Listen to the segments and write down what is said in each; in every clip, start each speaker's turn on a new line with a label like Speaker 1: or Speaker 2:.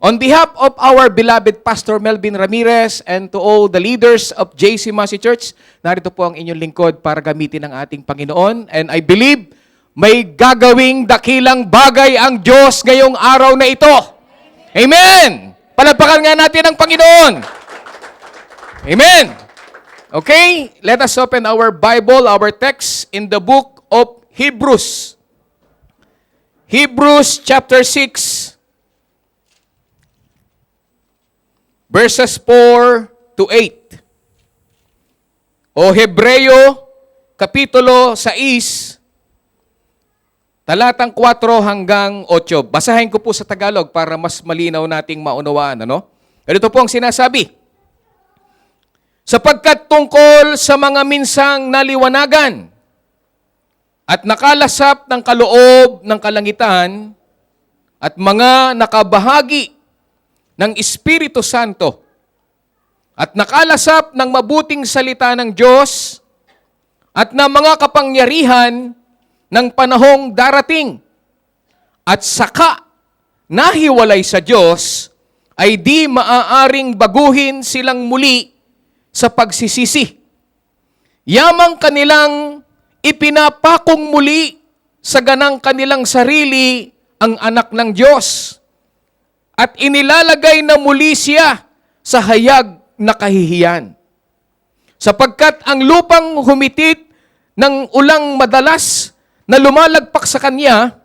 Speaker 1: On behalf of our beloved Pastor Melvin Ramirez and to all the leaders of JC Masi Church, narito po ang inyong lingkod para gamitin ng ating Panginoon. And I believe may gagawing dakilang bagay ang Diyos ngayong araw na ito. Amen! Palagpakan nga natin ang Panginoon. Amen! Okay, let us open our Bible, our text in the book of Hebrews. Hebrews chapter 6. Verses 4 to 8. O Hebreo, Kapitulo 6, talatang 4 hanggang 8. Basahin ko po sa Tagalog para mas malinaw nating maunawaan. Ito po ang sinasabi. Sapagkat tungkol sa mga minsang naliwanagan at nakalasap ng kaloob ng kalangitan at mga nakabahagi ng Espiritu Santo at nakalasap ng mabuting salita ng Diyos at ng mga kapangyarihan ng panahong darating at saka nahiwalay sa Diyos ay di maaaring baguhin silang muli sa pagsisisi. Yamang kanilang ipinapakong muli sa ganang kanilang sarili ang anak ng Diyos at inilalagay na muli siya sa hayag na kahihiyan. Sapagkat ang lupang humitit ng ulang madalas na lumalagpak sa kanya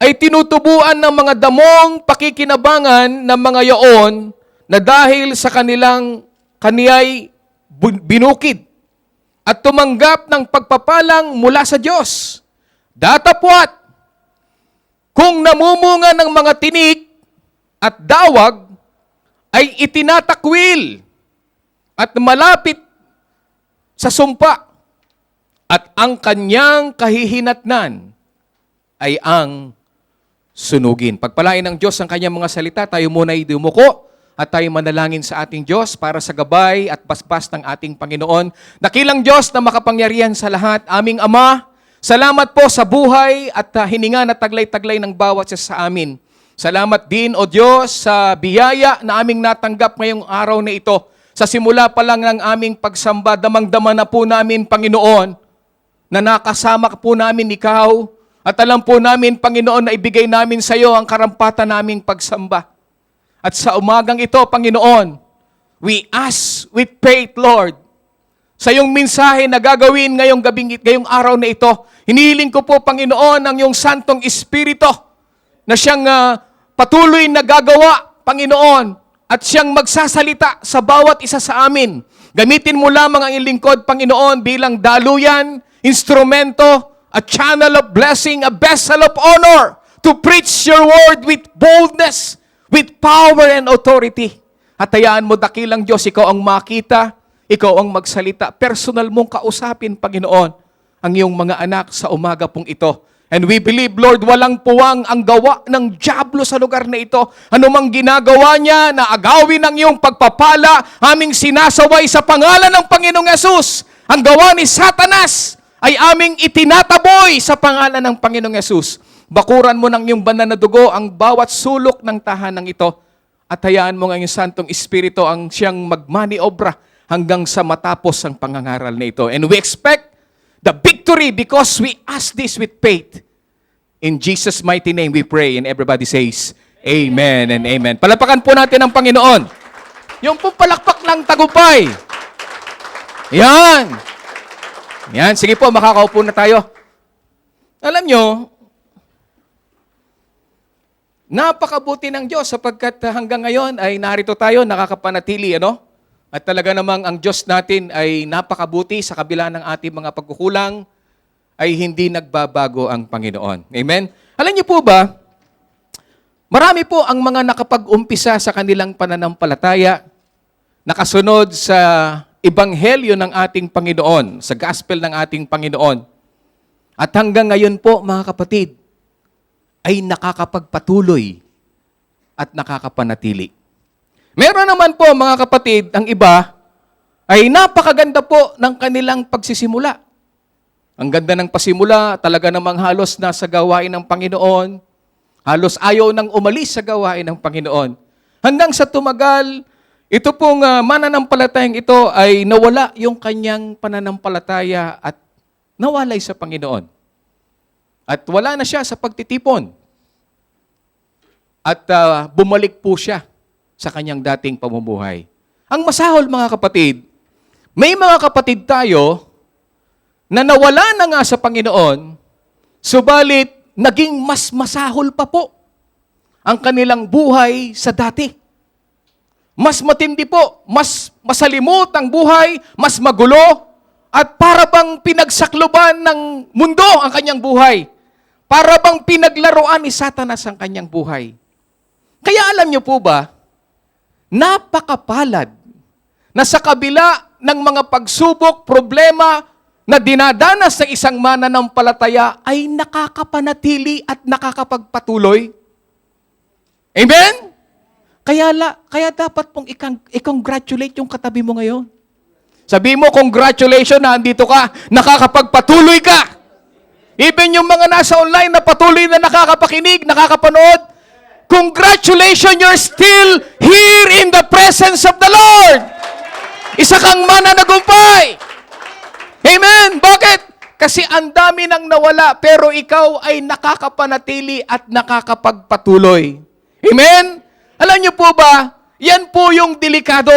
Speaker 1: ay tinutubuan ng mga damong pakikinabangan ng mga yaon na dahil sa kaniya'y binukid at tumanggap ng pagpapalang mula sa Diyos. Datapwat, kung namumunga ng mga tinik at dawag ay itinatakwil at malapit sa sumpa at ang kanyang kahihinatnan ay ang sunugin. Pagpalain ng Diyos ang kanyang mga salita, tayo muna ay dumuko at tayo manalangin sa ating Diyos para sa gabay at basbas ng ating Panginoon. Dakilang Diyos na makapangyarihan sa lahat, aming Ama, salamat po sa buhay at hininga na taglay-taglay ng bawat isa sa amin. Salamat din, O Diyos, sa biyaya na aming natanggap ngayong araw na ito. Sa simula pa lang ng aming pagsamba, damang-dama na po namin, Panginoon, na nakasama po namin Ikaw. At alam po namin, Panginoon, na ibigay namin sa iyo ang karampatan naming pagsamba. At sa umagang ito, Panginoon, we ask with faith, Lord, sa iyong mensahe na gagawin ngayong araw na ito, hinihiling ko po, Panginoon, ang iyong Santong Espiritu, na siyang patuloy na gagawa, Panginoon, at siyang magsasalita sa bawat isa sa amin. Gamitin mo lamang ang iyong lingkod, Panginoon, bilang daluyan, instrumento, a channel of blessing, a vessel of honor, to preach your word with boldness, with power and authority. At hayaan mo, dakilang Diyos, ikaw ang makita, ikaw ang magsalita. Personal mong kausapin, Panginoon, ang iyong mga anak sa umaga pong ito. And we believe, Lord, walang puwang ang gawa ng dyablo sa lugar na ito. Ano mang ginagawa niya na agawin ng iyong pagpapala, aming sinasaway sa pangalan ng Panginoong Yesus. Ang gawa ni Satanas ay aming itinataboy sa pangalan ng Panginoong Yesus. Bakuran mo ng iyong banal na dugo ang bawat sulok ng tahanang ito. At hayaan mo ng iyong Santong Espiritu ang siyang magmaniobra hanggang sa matapos ang pangangaral na ito. And we expect the victory because we ask this with faith. In Jesus' mighty name we pray and everybody says, Amen and Amen. Palapakan po natin ang Panginoon. Yung pong palakpak ng tagumpay. Yan. Yan. Sige po, makakaupo na tayo. Alam nyo, napakabuti ng Diyos sapagkat hanggang ngayon ay narito tayo, nakakapanatili, At talaga namang ang Diyos natin ay napakabuti sa kabila ng ating mga pagkukulang, ay hindi nagbabago ang Panginoon. Amen? Alam niyo po ba, marami po ang mga nakapag-umpisa sa kanilang pananampalataya, nakasunod sa Ebanghelyo ng ating Panginoon, sa Gospel ng ating Panginoon. At hanggang ngayon po, mga kapatid, ay nakakapagpatuloy at nakakapanatili. Meron naman po, mga kapatid, ang iba ay napakaganda po ng kanilang pagsisimula. Ang ganda ng pasimula, talaga namang halos nasa gawain ng Panginoon. Halos ayaw nang umalis sa gawain ng Panginoon. Hanggang sa tumagal, ito pong mananampalatayang ito ay nawala yung kanyang pananampalataya at nawalay sa Panginoon. At wala na siya sa pagtitipon. At bumalik po siya sa kanyang dating pamumuhay. Ang masahol mga kapatid, may mga kapatid tayo na nawala na nga sa Panginoon, subalit naging mas masahol pa po ang kanilang buhay sa dati. Mas matindi po, mas masalimot ang buhay, mas magulo, at para bang pinagsakluban ng mundo ang kanyang buhay. Para bang pinaglaruan ni Satanas ang kanyang buhay. Kaya alam niyo po ba, napakapalad na sa kabila ng mga pagsubok, problema na dinadanas ng isang mananampalataya ay nakakapanatili at nakakapagpatuloy. Amen? Kaya dapat pong i-congratulate yung katabi mo ngayon. Sabi mo, congratulations na andito ka, nakakapagpatuloy ka. Even yung mga nasa online na patuloy na nakakapakinig, nakakapanood, congratulations, you're still here in the presence of the Lord. Isa kang mananagumpay. Amen? Bakit? Kasi ang dami nang nawala, pero ikaw ay nakakapanatili at nakakapagpatuloy. Amen? Alam niyo po ba, yan po yung delikado.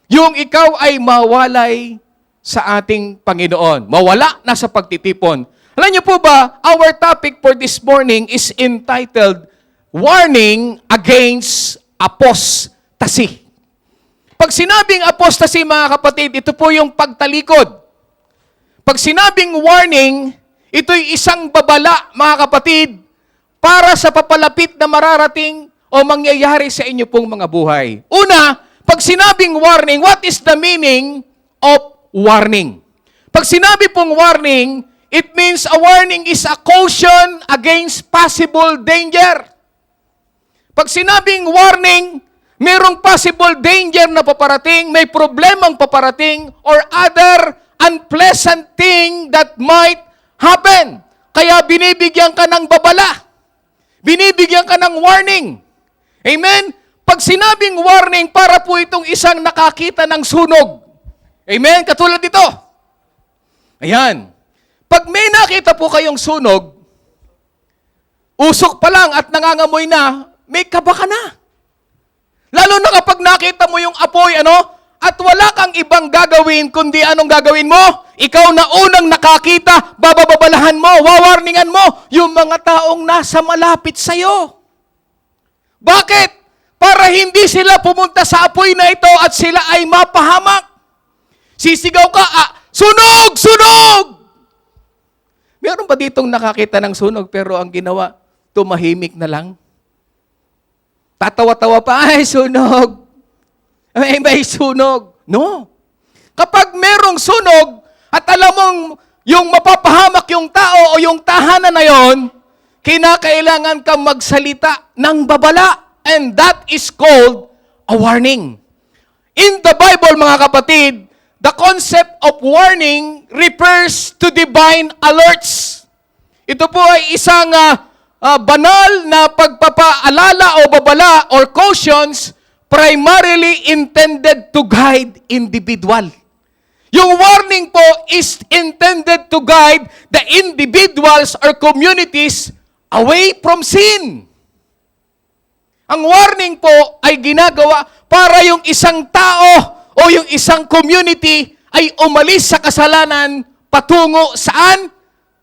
Speaker 1: Yung ikaw ay mawalay sa ating Panginoon. Mawala na sa pagtitipon. Alam niyo po ba, our topic for this morning is entitled, Warning Against Apostasy. Pag sinabing apostasy, mga kapatid, ito po yung pagtalikod. Pag sinabing warning, ito'y isang babala, mga kapatid, para sa papalapit na mararating o mangyayari sa inyo pong mga buhay. Una, pag sinabing warning, what is the meaning of warning? Pag sinabi pong warning, it means a warning is a caution against possible danger. Pag sinabing warning, mayroong possible danger na paparating, may problemang paparating, or other unpleasant thing that might happen. Kaya binibigyan ka ng babala. Binibigyan ka ng warning. Amen? Pag sinabing warning, para po itong isang nakakita ng sunog. Amen? Katulad dito. Ayan. Pag may nakita po kayong sunog, usok pa lang at nangangamoy na, may kaba ka na. Lalo na kapag nakita mo yung apoy, at wala kang ibang gagawin, kundi anong gagawin mo? Ikaw na unang nakakita, bababalahan mo, wawarningan mo, yung mga taong nasa malapit sa'yo. Bakit? Para hindi sila pumunta sa apoy na ito at sila ay mapahamak. Sisigaw ka, sunog! Sunog! Meron ba ditong nakakita ng sunog pero ang ginawa, tumahimik na lang? Tatawa-tawa pa, ay sunog! May sunog. No. Kapag merong sunog at alam mong yung mapapahamak yung tao o yung tahanan na yon, kinakailangan kang magsalita ng babala. And that is called a warning. In the Bible, mga kapatid, the concept of warning refers to divine alerts. Ito po ay isang banal na pagpapaalala o babala or cautions primarily intended to guide individual. Yung warning po is intended to guide the individuals or communities away from sin. Ang warning po ay ginagawa para yung isang tao o yung isang community ay umalis sa kasalanan patungo saan?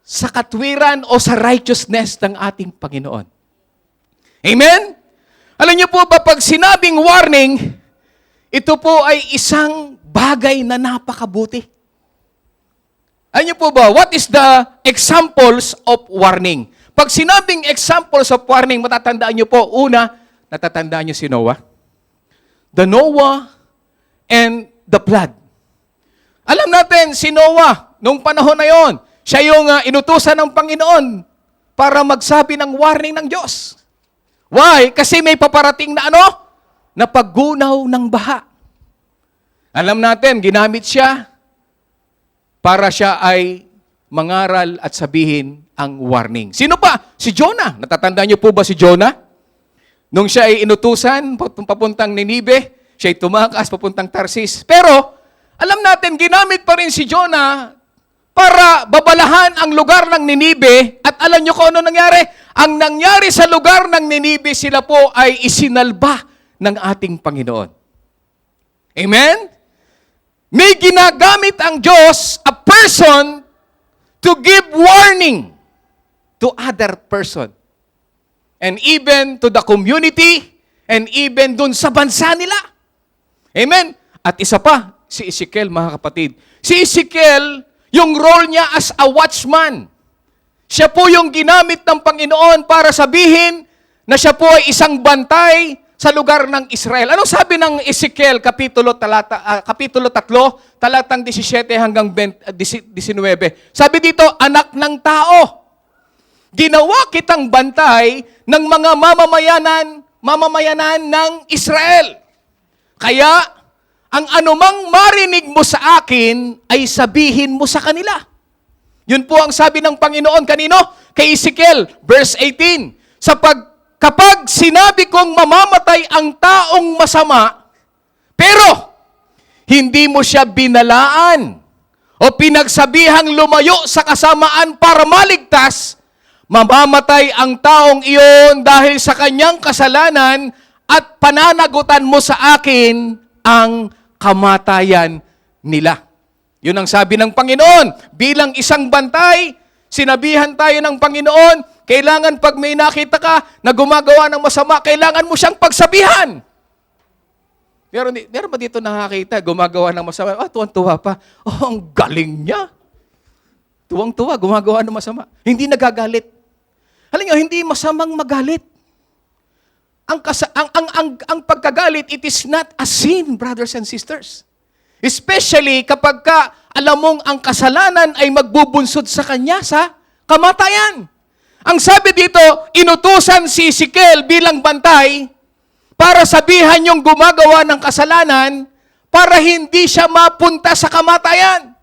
Speaker 1: Sa katwiran o sa righteousness ng ating Panginoon. Amen? Alam niyo po ba, pag sinabing warning, ito po ay isang bagay na napakabuti. Alam niyo po ba, what is the examples of warning? Pag sinabing examples of warning, matatandaan niyo po, una, natatandaan niyo si Noah? The Noah and the flood. Alam natin, si Noah, nung panahon na yon, siya yung inutusan ng Panginoon para magsabi ng warning ng Diyos. Why? Kasi may paparating na na paggunaw ng baha. Alam natin, ginamit siya para siya ay mangaral at sabihin ang warning. Sino pa? Si Jonah. Natatandaan niyo po ba si Jonah? Nung siya ay inutusan, papuntang Ninive, siya ay tumakas, papuntang Tarsis. Pero, alam natin, ginamit pa rin si Jonah para babalahan ang lugar ng Ninive. At alam niyo kung ano nangyari? Ang nangyari sa lugar ng Ninive, sila po ay isinalba ng ating Panginoon. Amen? May ginagamit ang Diyos, a person, to give warning to other person. And even to the community, and even dun sa bansa nila. Amen? At isa pa, si Ezekiel, mga kapatid. Si Ezekiel, yung role niya as a watchman. Siya po yung ginamit ng Panginoon para sabihin na siya po ay isang bantay sa lugar ng Israel. Anong sabi ng Ezekiel, Kapitulo 3, talatang 17 hanggang 19? Sabi dito, anak ng tao, ginawa kitang bantay ng mga mamamayanan ng Israel. Kaya, ang anumang marinig mo sa akin ay sabihin mo sa kanila. Yun po ang sabi ng Panginoon kanino? Kay Ezekiel, verse 18. Kapag sinabi kong mamamatay ang taong masama, pero hindi mo siya binalaan o pinagsabihang lumayo sa kasamaan para maligtas, mamamatay ang taong iyon dahil sa kanyang kasalanan at pananagutan mo sa akin ang kamatayan nila. Yun ang sabi ng Panginoon. Bilang isang bantay, sinabihan tayo ng Panginoon, kailangan pag may nakita ka na gumagawa ng masama, kailangan mo siyang pagsabihan. Meron ba dito nakakita, gumagawa ng masama? Tuwang-tuwa pa. Ang galing niya. Tuwang-tuwa, gumagawa ng masama. Hindi nagagalit. Alam niyo, hindi masamang magalit. Ang pagkagalit, it is not a sin, brothers and sisters. Especially kapag alam mong ang kasalanan ay magbubunsod sa kanya sa kamatayan. Ang sabi dito, inutusan si Ezekiel bilang bantay para sabihan yung gumagawa ng kasalanan para hindi siya mapunta sa kamatayan.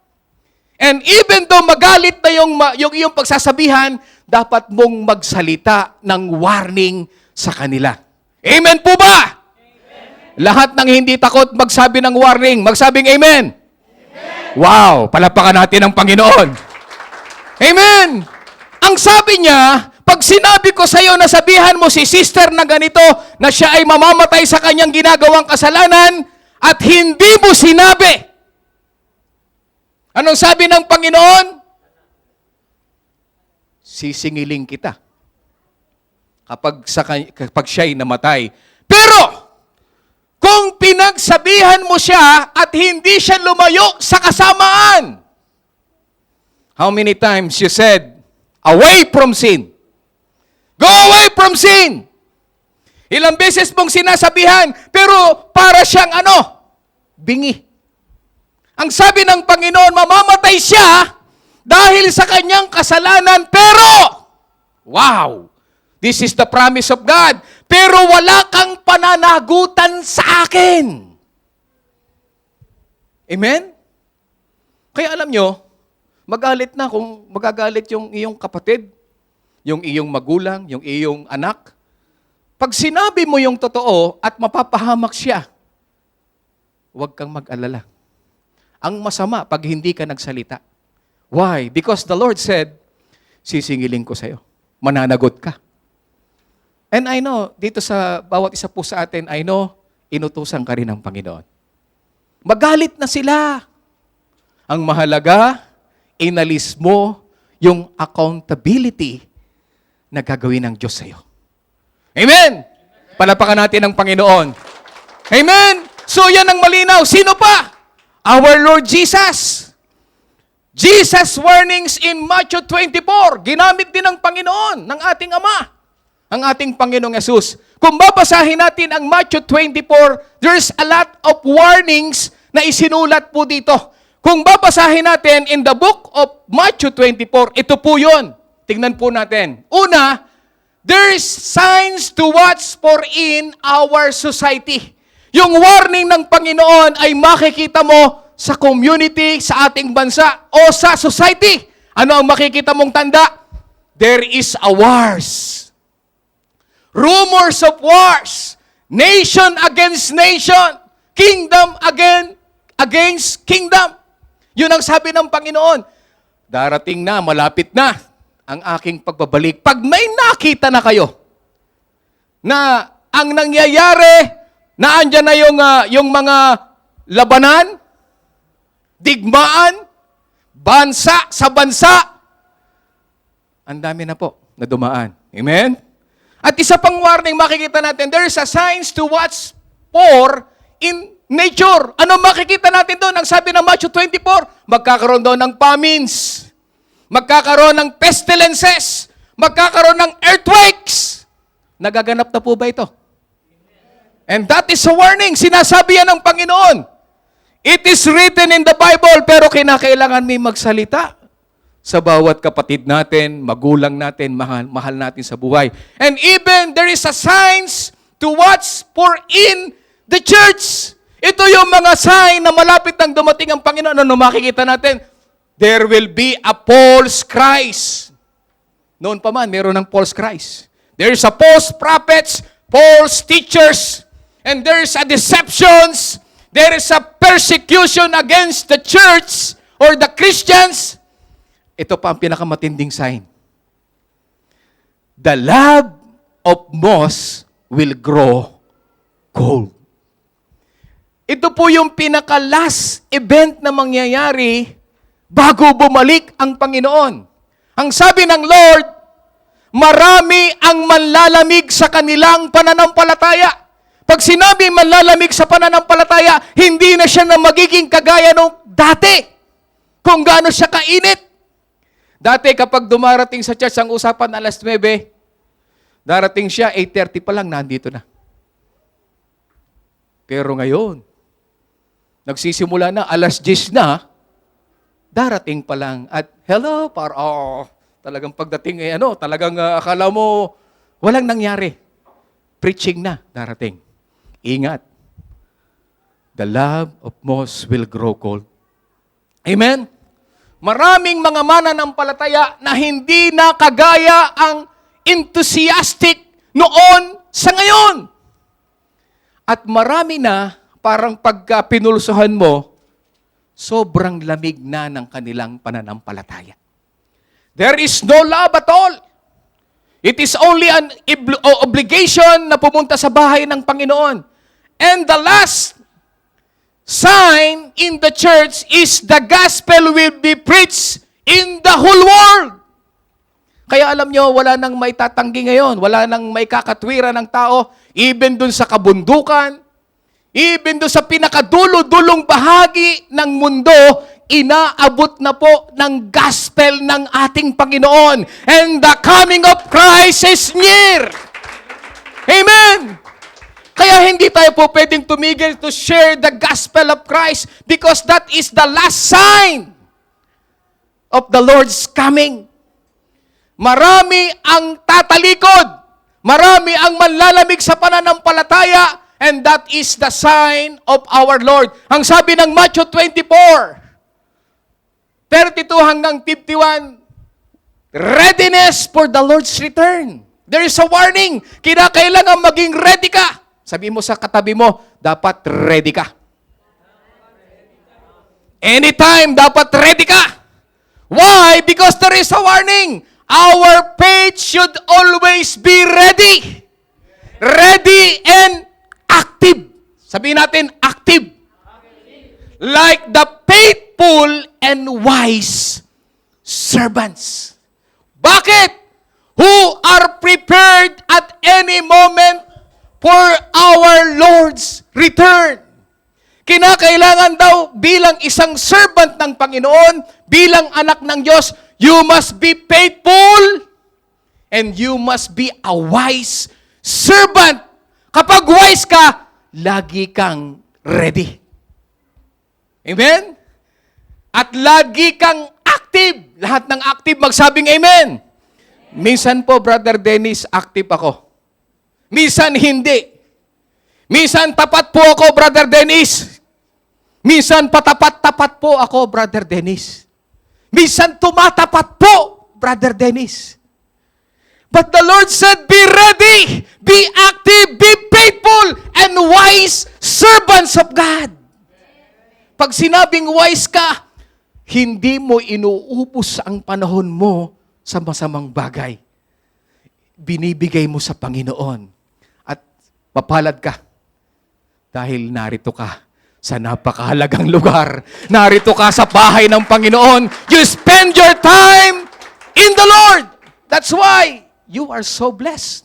Speaker 1: And even though magalit na yung iyong pagsasabihan, dapat mong magsalita ng warning sa kanila. Amen po ba? Amen. Lahat ng hindi takot magsabi ng warning, magsabing amen. Amen. Wow, palapakan natin ang Panginoon. Amen. Ang sabi niya, pag sinabi ko sa iyo na sabihan mo si sister na ganito, na siya ay mamamatay sa kanyang ginagawang kasalanan, at hindi mo sinabi. Anong sabi ng Panginoon? Sisingiling kita. Kapag siya'y namatay. Pero, kung pinagsabihan mo siya at hindi siya lumayo sa kasamaan, how many times you said, away from sin. Go away from sin. Ilang beses mong sinasabihan, pero para siyang bingi. Ang sabi ng Panginoon, mamamatay siya dahil sa kanyang kasalanan, pero, wow, this is the promise of God, pero wala kang pananagutan sa akin. Amen? Kaya alam nyo, magalit na kung magagalit yung iyong kapatid, yung iyong magulang, yung iyong anak. Pag sinabi mo yung totoo at mapapahamak siya, huwag kang mag-alala. Ang masama pag hindi ka nagsalita. Why? Because the Lord said, sisingiling ko sa'yo. Mananagot ka. And I know, dito sa bawat isa po sa atin, I know, inutusan ka rin ng Panginoon. Magalit na sila. Ang mahalaga, inalis mo yung accountability na gagawin ng Diyos sa'yo. Amen! Palapakan natin ang Panginoon. Amen! So yan ang malinaw. Sino pa? Our Lord Jesus. Jesus' warnings in Matthew 24. Ginamit din ng Panginoon, ng ating Ama, ang ating Panginoong Yesus. Kung babasahin natin ang Matthew 24, there's a lot of warnings na isinulat po dito. Kung babasahin natin in the book of Matthew 24, ito po yun. Tingnan po natin. Una, there's signs to watch for in our society. Yung warning ng Panginoon ay makikita mo sa community, sa ating bansa, o sa society. Ano ang makikita mong tanda? there is a wars. Rumors of wars. Nation against nation. Kingdom against kingdom. Yun ang sabi ng Panginoon. Darating na, malapit na ang aking pagbabalik. Pag may nakita na kayo na ang nangyayari na andyan na yung mga labanan, digmaan, bansa sa bansa, ang dami na po na dumaan. Amen? At isa pang warning makikita natin, there is a signs to watch for in nature. Ano makikita natin doon? Ang sabi ng Matthew 24, magkakaroon daw ng famines, magkakaroon ng pestilences, magkakaroon ng earthquakes. Nagaganap na po ba ito? And that is a warning. Sinasabi yan ng Panginoon. It is written in the Bible, pero kinakailangan may magsalita sa bawat kapatid natin, magulang natin, mahal natin sa buhay. And even there is a signs to watch for in the church. Ito yung mga sign na malapit nang dumating ang Panginoon. Ano makikita natin? There will be a false Christ. Noon pa man, meron ng false Christ. There is a false prophets, false teachers, and there is a deceptions. There is a persecution against the church or the Christians. Ito pa ang pinakamatinding sign. The love of moss will grow cold. Ito po yung pinaka-last event na mangyayari bago bumalik ang Panginoon. Ang sabi ng Lord, marami ang manlalamig sa kanilang pananampalataya. Pag sinabi manlalamig sa pananampalataya, hindi na siya na magiging kagaya nung dati. Kung gaano siya kainit. Dati kapag dumarating sa church ang usapan alas 9, darating siya 8:30 pa lang nandito na. Pero ngayon, nagsisimula na alas 10 na, darating pa lang at hello, talagang pagdating talagang akala mo walang nangyari. Preaching na darating. Ingat. The love of moss will grow cold. Amen? Maraming mga mananampalataya na hindi na kagaya ang enthusiastic noon sa ngayon. At marami na, parang pagka pinulsuhan mo, sobrang lamig na ng kanilang pananampalataya. There is no love at all. It is only an obligation na pumunta sa bahay ng Panginoon. And the last sign in the church is the gospel will be preached in the whole world. Kaya alam nyo, wala nang may tatanggi ngayon. Wala nang may kakatwiran ng tao. Even dun sa kabundukan, even dun sa pinakadulo-dulong bahagi ng mundo, inaabot na po ng gospel ng ating Panginoon. And the coming of Christ is near. Amen! Kaya hindi tayo po pwedeng tumigil to share the gospel of Christ because that is the last sign of the Lord's coming. Marami ang tatalikod. Marami ang manlalamig sa pananampalataya and that is the sign of our Lord. Ang sabi ng Matthew 24:32 hanggang 51, readiness for the Lord's return. There is a warning. Kinakailangan maging ready ka. Sabi mo sa katabi mo, dapat ready ka. Anytime, dapat ready ka. Why? Because there is a warning. Our faith should always be ready. Ready and active. Sabihin natin, active. Like the faithful and wise servants. Bakit? Who are prepared at any moment for our Lord's return. Kinakailangan daw bilang isang servant ng Panginoon, bilang anak ng Diyos, you must be faithful and you must be a wise servant. Kapag wise ka, lagi kang ready. Amen? At lagi kang active. Lahat ng active, magsabing amen. Minsan po, Brother Dennis, active ako. Minsan hindi. Minsan tapat po ako, Brother Dennis. Minsan patapat-tapat po ako, Brother Dennis. Minsan tumatapat po, Brother Dennis. But the Lord said, be ready, be active, be faithful, and wise servants of God. Pag sinabing wise ka, hindi mo inuubos ang panahon mo sa masamang bagay. Binibigay mo sa Panginoon. At mapalad ka dahil narito ka sa napakahalagang lugar. Narito ka sa bahay ng Panginoon. You spend your time in the Lord. That's why you are so blessed.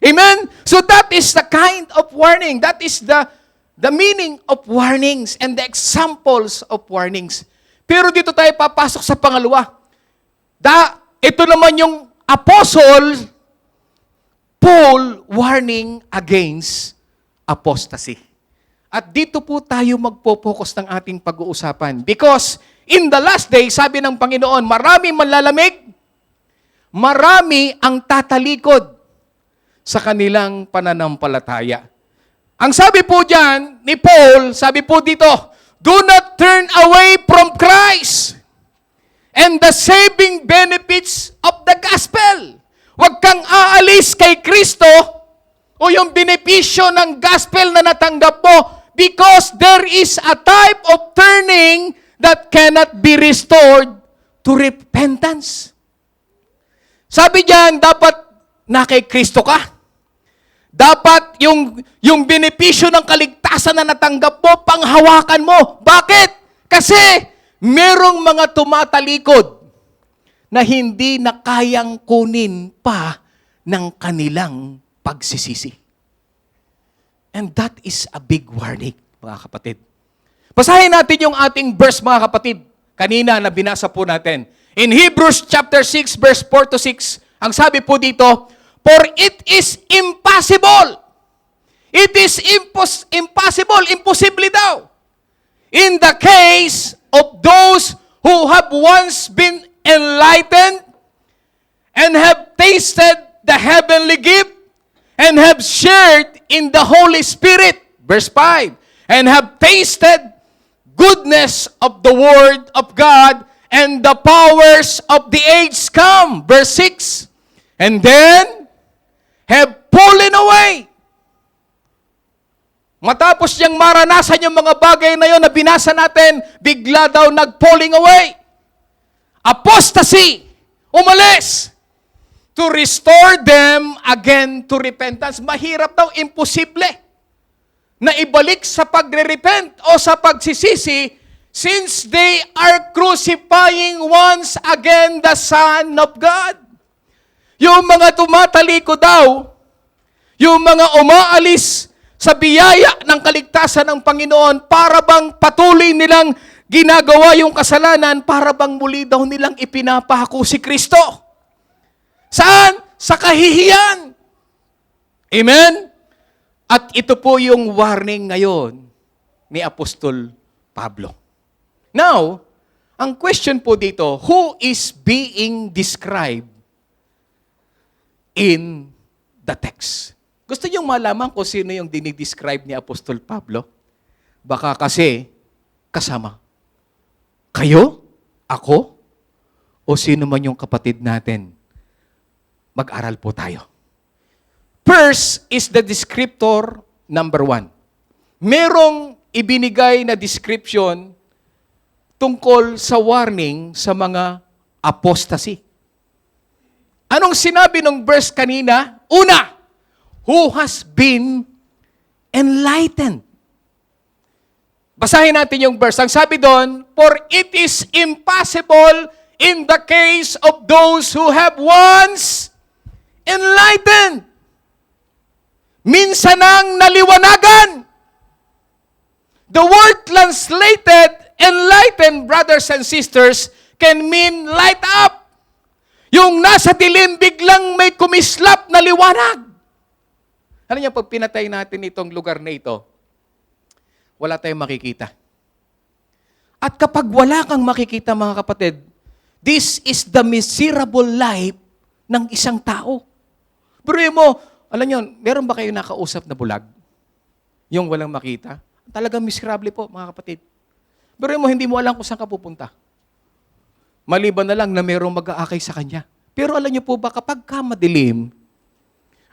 Speaker 1: Amen? So that is the kind of warning. That is the meaning of warnings and the examples of warnings. Pero dito tayo papasok sa pangalawa. Ito naman yung apostle Paul warning against apostasy. At dito po tayo magpo-focus ng ating pag-uusapan. Because in the last day, sabi ng Panginoon, marami manlalamig, marami ang tatalikod sa kanilang pananampalataya. Ang sabi po diyan ni Paul, sabi po dito, do not turn away from Christ and the saving benefits of the gospel. Huwag kang aalis kay Kristo o yung benepisyo ng gospel na natanggap mo because there is a type of turning that cannot be restored to repentance. Sabi diyan, dapat na kay Kristo ka. Dapat yung benepisyo ng kaligtasan na natanggap mo, panghawakan mo. Bakit? Kasi merong mga tumatalikod na hindi na kayang kunin pa ng kanilang pagsisisi. And that is a big warning, mga kapatid. Basahin natin yung ating verse, mga kapatid. Kanina na binasa po natin. In Hebrews chapter 6, verse 4 to 6, ang sabi po dito, for it is impossible. It is impossible, imposible daw. In the case of those who have once been enlightened and have tasted the heavenly gift and have shared in the Holy Spirit, verse 5, and have tasted goodness of the Word of God and the powers of the age come, verse 6, and then have fallen away. Matapos niyang maranasan yung mga bagay na yon na binasa natin, bigla daw nag-falling away. Apostasy, umalis, to restore them again to repentance. Mahirap daw, imposible, na ibalik sa pagre-repent o sa pagsisisi since they are crucifying once again the Son of God. Yung mga tumataliko daw, yung mga umaalis sa biyaya ng kaligtasan ng Panginoon, para bang patuloy nilang ginagawa yung kasalanan, para bang muli daw nilang ipinapako si Kristo. Saan? Sa kahihiyan. Amen? At ito po yung warning ngayon ni Apostol Pablo. Now, ang question po dito, who is being described in the text? Gusto niyong malaman kung sino yung dinidescribe ni Apostol Pablo? Baka kasi kasama. Kayo? Ako? O sino man yung kapatid natin? Mag-aral po tayo. First is the descriptor number 1. Merong ibinigay na description tungkol sa warning sa mga apostasy. Anong sinabi ng verse kanina? Una, who has been enlightened. Basahin natin yung verse. Ang sabi doon, for it is impossible in the case of those who have once enlightened. Minsan ang naliwanagan. The word translated enlightened, brothers and sisters, can mean light up. Yung nasa dilim, biglang may kumislap na liwanag. Ano niya, pag pinatay natin itong lugar na ito, wala tayong makikita. At kapag wala kang makikita, mga kapatid, this is the miserable life ng isang tao. Pero mo, alam niyo, meron ba kayo nakausap na bulag? Yung walang makita? Talagang miserable po, mga kapatid. Pero mo, hindi mo alam kung saan ka pupunta. Maliban na lang na merong mag-aakay sa kanya. Pero alam niyo po ba, kapag ka madilim,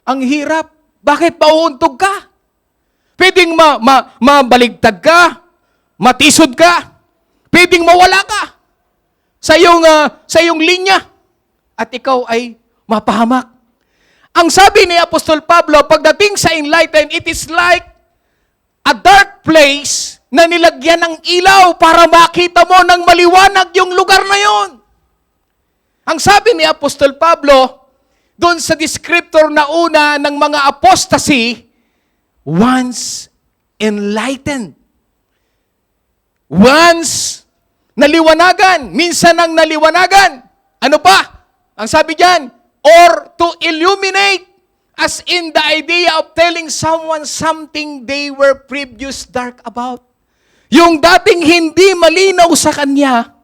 Speaker 1: ang hirap. Bakit mauuntog ka? Pwedeng mabaligtad ka, matisod ka, pwedeng mawala ka sa iyong linya at ikaw ay mapahamak. Ang sabi ni Apostol Pablo, pagdating sa enlightened, it is like a dark place na nilagyan ng ilaw para makita mo ng maliwanag yung lugar na yon. Ang sabi ni Apostol Pablo, doon sa descriptor na una ng mga apostasy, once enlightened. Once naliwanagan. Minsan ang naliwanagan. Ano pa? Ang sabi diyan, or to illuminate, as in the idea of telling someone something they were previous dark about. Yung dating hindi malinaw sa kanya,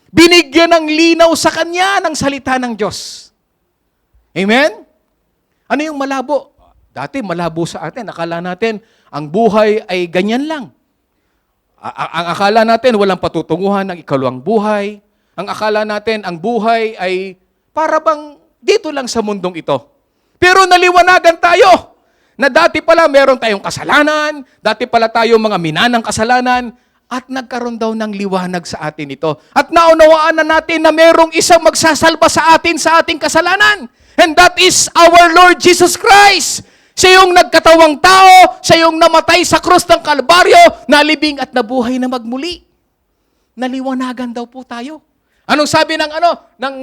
Speaker 1: binigyan ng linaw sa kanya ng salita ng Diyos. Amen? Ano yung malabo? Dati malabo sa atin. Akala natin, ang buhay ay ganyan lang. Ang akala natin, walang patutunguhan ng ikalawang buhay. Ang akala natin, ang buhay ay para bang dito lang sa mundong ito. Pero naliwanagan tayo na dati pala meron tayong kasalanan, dati pala tayo mga minanang kasalanan, at nagkaroon daw ng liwanag sa atin ito. At naunawaan na natin na merong isang magsasalba sa atin sa ating kasalanan. And that is our Lord Jesus Christ. Siya yung nagkatawang tao, siya yung namatay sa krus ng Kalbaryo, nalibing at nabuhay na magmuli. Naliwanagan daw po tayo. Anong sabi ng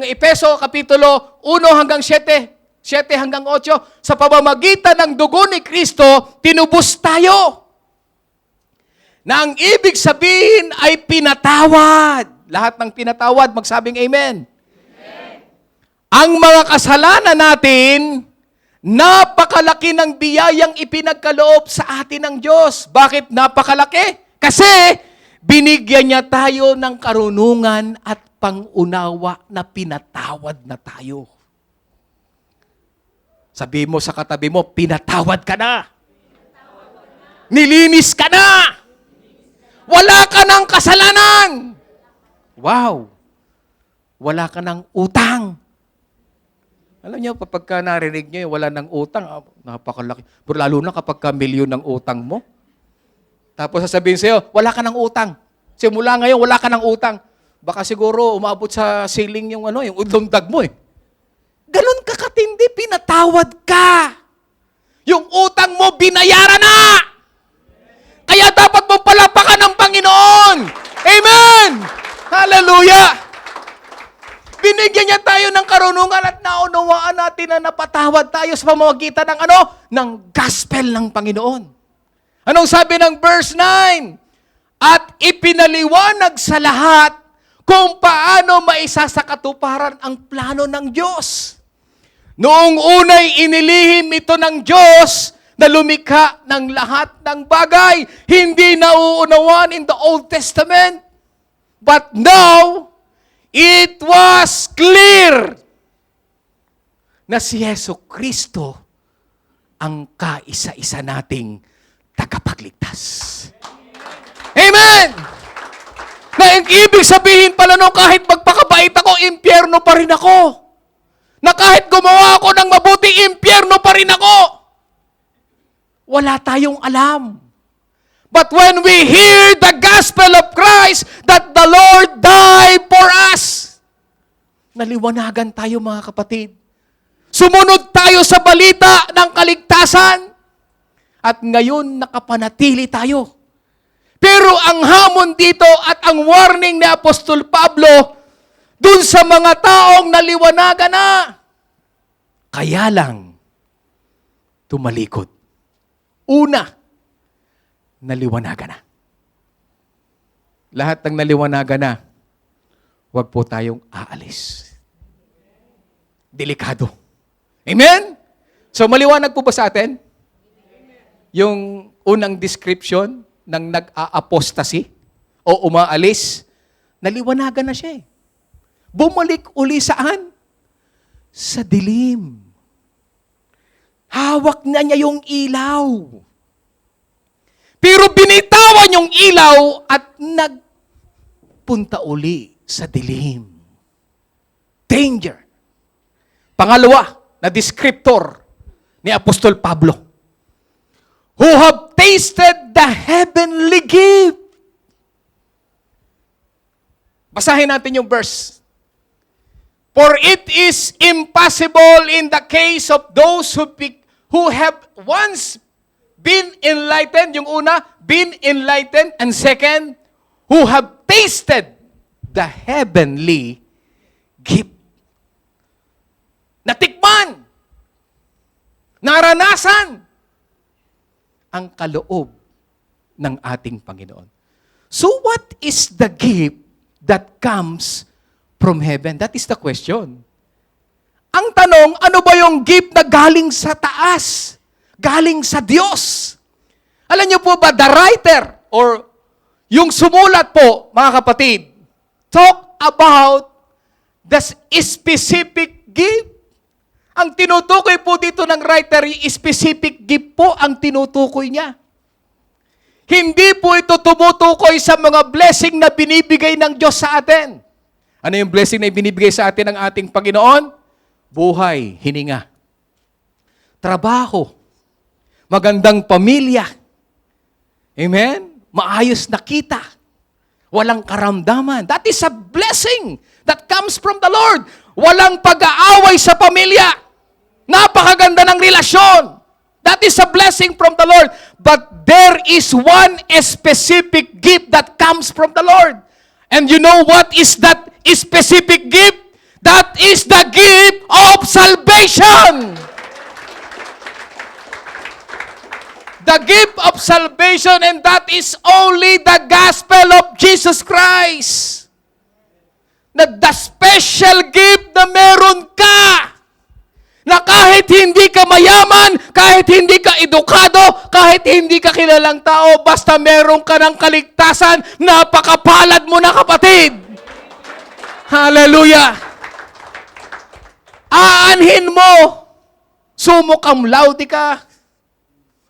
Speaker 1: Efeso Kapitulo 1 hanggang 7 hanggang 8, sa pamamagitan ng dugo ni Kristo, tinubos tayo. Na ang ibig sabihin ay pinatawad. Lahat ng pinatawad, magsabing amen. Amen. Ang mga kasalanan natin, napakalaki ng biyayang ipinagkaloob sa atin ng Diyos. Bakit napakalaki? Kasi binigyan niya tayo ng karunungan at pangunawa na pinatawad na tayo. Sabi mo sa katabi mo, pinatawad ka na. Nilinis ka na. Wala ka ng kasalanan. Wow. Wala ka ng utang. Alam niyo, kapag narinig niyo, wala ng utang, napakalaki. Pero lalo na kapag milyon ng utang mo. Tapos sasabihin sa'yo, wala ka ng utang. Simula ngayon, wala ka ng utang. Baka siguro umabot sa ceiling yung udlongdag mo eh. Ganun ka katindi, pinatawad ka. Yung utang mo, binayaran na. Kaya dapat mo palapakan ng Panginoon. Amen! Hallelujah! Binigyan niya tayo ng karunungan at naunawaan natin na napatawad tayo sa pamamagitan ng ng gospel ng Panginoon. Anong sabi ng verse 9? At ipinaliwanag sa lahat kung paano maisasakatuparan ang plano ng Diyos. Noong unay inilihim ito ng Diyos na lumikha ng lahat ng bagay, hindi nauunawan in the Old Testament. But now, it was clear na si Yesu Kristo ang kaisa-isa nating tagapagligtas. Amen! Na ang ibig sabihin pala kahit magpakabait ako, impyerno pa rin ako. Na kahit gumawa ako ng mabuti, impyerno pa rin ako. Wala tayong alam. But when we hear the gospel of Christ, that the Lord died for us, naliwanagan tayo mga kapatid. Sumunod tayo sa balita ng kaligtasan, at ngayon nakapanatili tayo. Pero ang hamon dito at ang warning ni Apostol Pablo, dun sa mga taong naliwanagan na, kaya lang tumalikod. Una, naliwanagan na. Lahat ng naliwanagan na, huwag po tayong aalis. Delikado. Amen? So maliwanag po ba sa atin? Yung unang description ng nag-a-apostasy o umaalis, naliwanagan na siya eh. Bumalik uli saan? Sa dilim. Hawak na niya yung ilaw. Pero binitawan yung ilaw at nagpunta uli sa dilim. Danger. Pangalawa na descriptor ni Apostol Pablo. Who have tasted the heavenly gift. Basahin natin yung verse. For it is impossible in the case of those who have once been enlightened. Yung una, been enlightened. And second, who have tasted the heavenly gift. Natikman, naranasan ang kaloob ng ating Panginoon. So what is the gift that comes from heaven? That is the question. Ang tanong, ano ba yung gift na galing sa taas? Galing sa Diyos? Alam niyo po ba, the writer or yung sumulat po, mga kapatid, talk about the specific gift. Ang tinutukoy po dito ng writer, specific gift po ang tinutukoy niya. Hindi po ito tumutukoy sa mga blessing na binibigay ng Diyos sa atin. Ano yung blessing na binibigay sa atin ng ating Panginoon? Buhay, hininga, trabaho, magandang pamilya, amen? Maayos na kita, walang karamdaman. That is a blessing that comes from the Lord. Walang pag-aaway sa pamilya. Napakaganda ng relasyon. That is a blessing from the Lord. But there is one specific gift that comes from the Lord. And you know what is that specific gift? That is the gift of salvation. The gift of salvation, and that is only the gospel of Jesus Christ. The special gift na meron ka, na kahit hindi ka mayaman, kahit hindi ka edukado, kahit hindi ka kilalang tao, basta meron ka ng kaligtasan, napakapalad mo na, kapatid. Hallelujah! Aanhin mo, summa cum laude ka.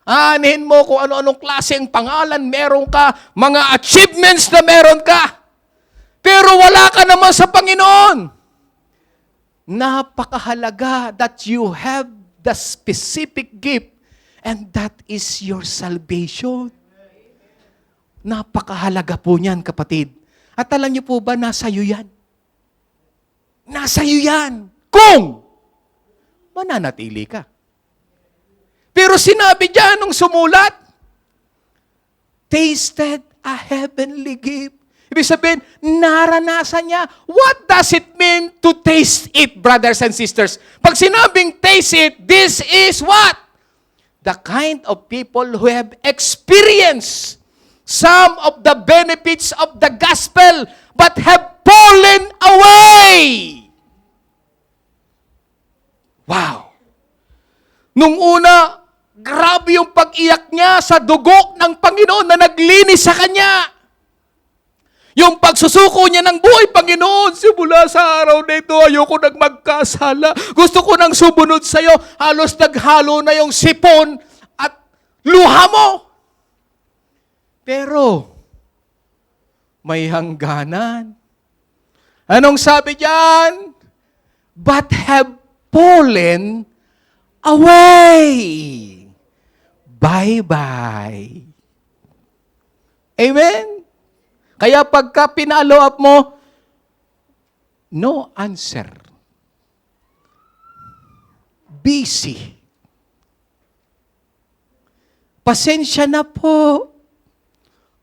Speaker 1: Aanhin mo kung ano-anong klaseng pangalan meron ka, mga achievements na meron ka. Pero wala ka naman sa Panginoon. Napakahalaga that you have the specific gift, and that is your salvation. Napakahalaga po niyan, kapatid. At alam niyo po ba, nasa iyo yan? Nasa iyo yan. Kung mananatili ka. Pero sinabi diyan nung sumulat, tasted a heavenly gift. Ibig sabihin, naranasan niya. What does it mean to taste it, brothers and sisters? Pag sinabing taste it, this is what? The kind of people who have experienced some of the benefits of the gospel but have fallen away. Wow! Nung una, grabe yung pag-iyak niya sa dugo ng Panginoon na naglinis sa kanya. Yung pagsusuko niya ng buhay, Panginoon, simula sa araw na ito, ayoko nang magkasala. Gusto ko nang sumunod sa iyo. Halos naghalo na yung sipon at luha mo. Pero, may hangganan. Anong sabi diyan? But have fallen away. Bye-bye. Amen? Kaya pagka pinalo up mo, no answer. Busy. Pasensya na po.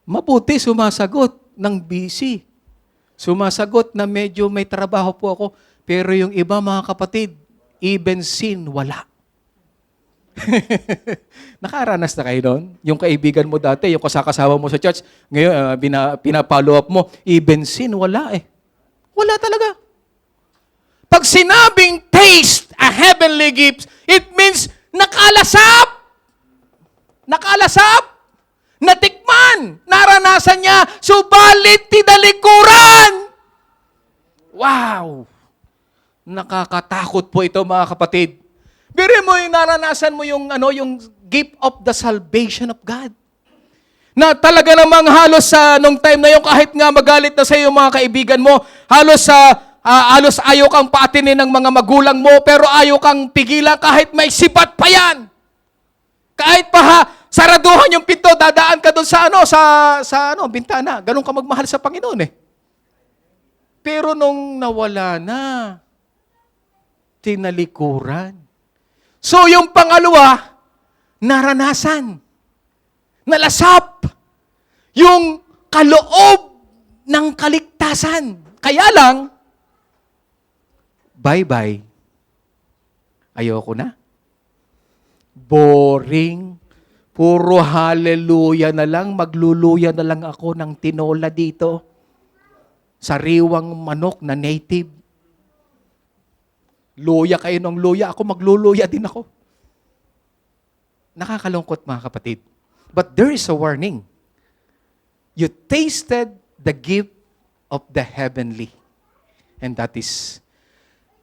Speaker 1: Mabuti sumasagot ng busy. Sumasagot na medyo may trabaho po ako. Pero yung iba, mga kapatid, even sin, wala. Nakaranas na kayo doon? Yung kaibigan mo dati, yung kasama mo sa church, ngayon pinapollow up mo, even sin, wala eh. Wala talaga. Pag sinabing taste a heavenly gift, it means nakalasap. Nakalasap. Natikman. Naranasan niya. Subalit tinalikuran. Wow. Nakakatakot po ito, mga kapatid. Biro mo yung naranasan mo yung gift of the salvation of God. Na talaga namang halos sa nung time na yun, kahit nga magalit na sa iyo mga kaibigan mo, halos sa alos ayaw kang paatinin ng mga magulang mo, pero ayaw kang pigilan kahit may sibat pa yan. Kahit pa saraduhan yung pinto, dadaan ka doon sa bintana. Ganun ka magmahal sa Panginoon eh. Pero nung nawala na, tinalikuran. So yung pangalawa, naranasan, nalasap, yung kaloob ng kaligtasan. Kaya lang, bye-bye. Ayoko na. Boring. Puro hallelujah na lang. Magluluya na lang ako ng tinola dito. Sariwang manok na native. Luya kayo ng luya. Ako magluluya din ako. Nakakalungkot mga kapatid. But there is a warning. You tasted the gift of the heavenly. And that is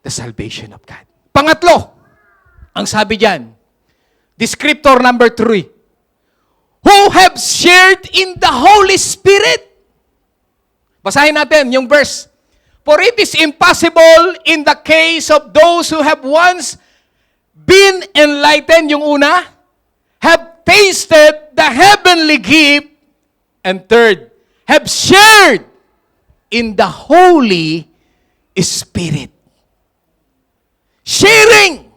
Speaker 1: the salvation of God. Pangatlo, ang sabi diyan, descriptor number 3, who have shared in the Holy Spirit. Basahin natin yung verse. For it is impossible in the case of those who have once been enlightened, yung una, have tasted the heavenly gift, and third, have shared in the Holy Spirit. Sharing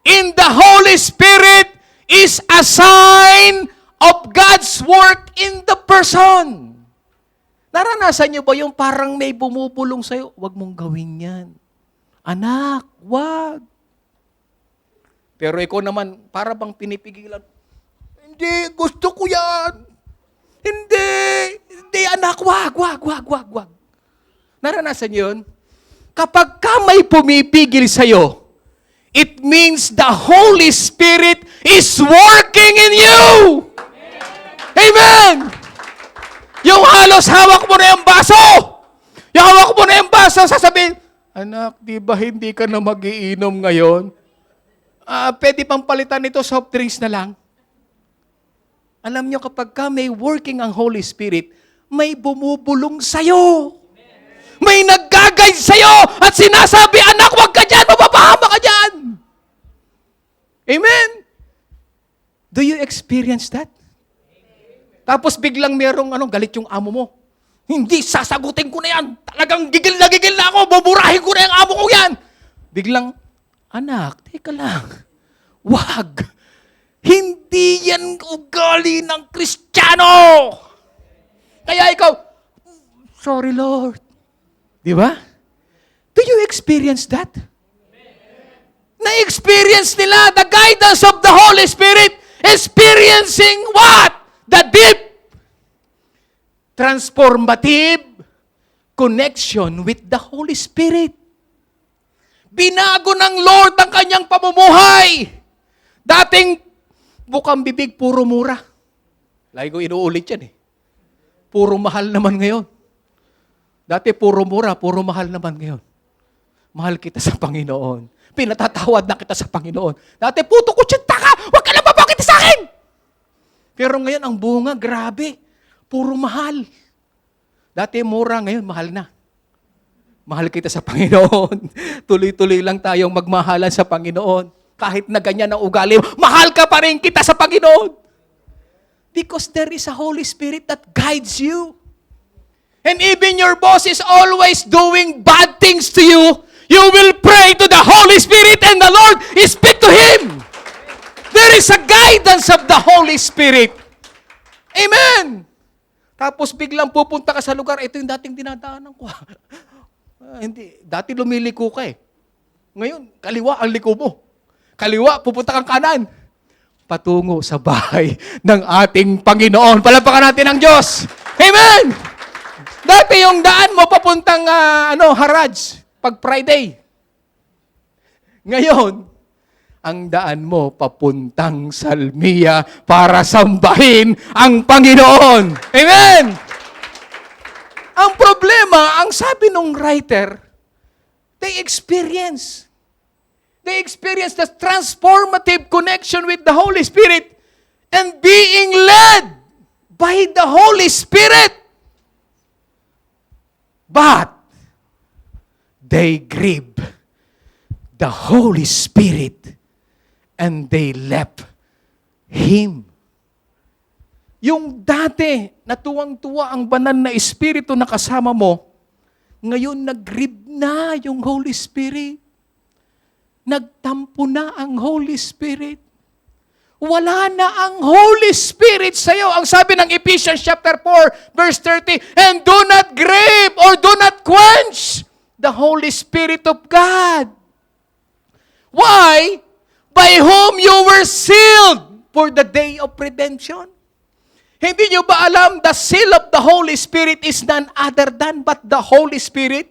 Speaker 1: in the Holy Spirit is a sign of God's work in the person. Naranasan niyo ba yung parang may bumubulong sa'yo? Huwag mong gawin yan. Anak, wag. Pero ikaw naman, para bang pinipigilan, hindi, gusto ko yan. Hindi, anak, wag. Naranasan niyo yun? Kapag ka may pumipigil sa'yo, it means the Holy Spirit is working in you. Amen! Yung halos hawak mo na yung baso. Yung hawak mo na yung baso, sasabihin, anak, di ba hindi ka na magiinom ngayon? Pwede pang palitan nito, soft drinks na lang. Alam nyo, kapag ka may working ang Holy Spirit, may bumubulong sa'yo. May nag-guide sa'yo at sinasabi, anak, wag ka dyan, mapapahama ka dyan. Amen? Do you experience that? Tapos biglang merong galit yung amo mo. Hindi, sasagutin ko na yan. Talagang gigil na ako. Buburahin ko na yung amo ko yan. Biglang, anak, teka lang. Wag. Hindi yan ugali ng Kristiyano. Kaya ikaw, sorry Lord. Di ba? Do you experience that? Na-experience nila the guidance of the Holy Spirit, experiencing what? The deep, transformative connection with the Holy Spirit. Binago ng Lord ang kanyang pamumuhay. Dating bukang bibig, puro mura. Lagi ko inuulit yan eh. Puro mahal naman ngayon. Dati puro mura, puro mahal naman ngayon. Mahal kita sa Panginoon. Pinatatawad na kita sa Panginoon. Dati puto kutsinta ka, huwag ka na babakit sa akin. Pero ngayon ang bunga, grabe. Puro mahal. Dati mura, ngayon mahal na. Mahal kita sa Panginoon. Tuloy-tuloy lang tayong magmahalan sa Panginoon. Kahit na ganyan ang ugali, mahal ka pa rin kita sa Panginoon. Because there is a Holy Spirit that guides you. And even your boss is always doing bad things to you, you will pray to the Holy Spirit and the Lord speak to Him. There is a guidance of the Holy Spirit. Amen! Tapos biglang pupunta ka sa lugar, ito yung dating dinadaanan ko. Hindi, dati lumiliko ka eh. Ngayon, kaliwa ang liko mo. Kaliwa, pupunta kang kanan. Patungo sa bahay ng ating Panginoon. Palapakan natin ang Diyos. Amen! Dati yung daan mo papuntang Haraj, pag Friday. Ngayon, ang daan mo papuntang Salmia para sambahin ang Panginoon. Amen! Ang problema, ang sabi nung writer, they experience the transformative connection with the Holy Spirit and being led by the Holy Spirit. But they grieved the Holy Spirit and they left Him. Yung dati, natuwang-tuwa ang banal na Espiritu na kasama mo, ngayon nag-grieve na yung Holy Spirit. Nagtampo na ang Holy Spirit. Wala na ang Holy Spirit sa iyo. Ang sabi ng Ephesians chapter 4, verse 30, and do not grieve or do not quench the Holy Spirit of God. Why? By whom you were sealed for the day of redemption. Hindi nyo ba alam, the seal of the Holy Spirit is none other than but the Holy Spirit?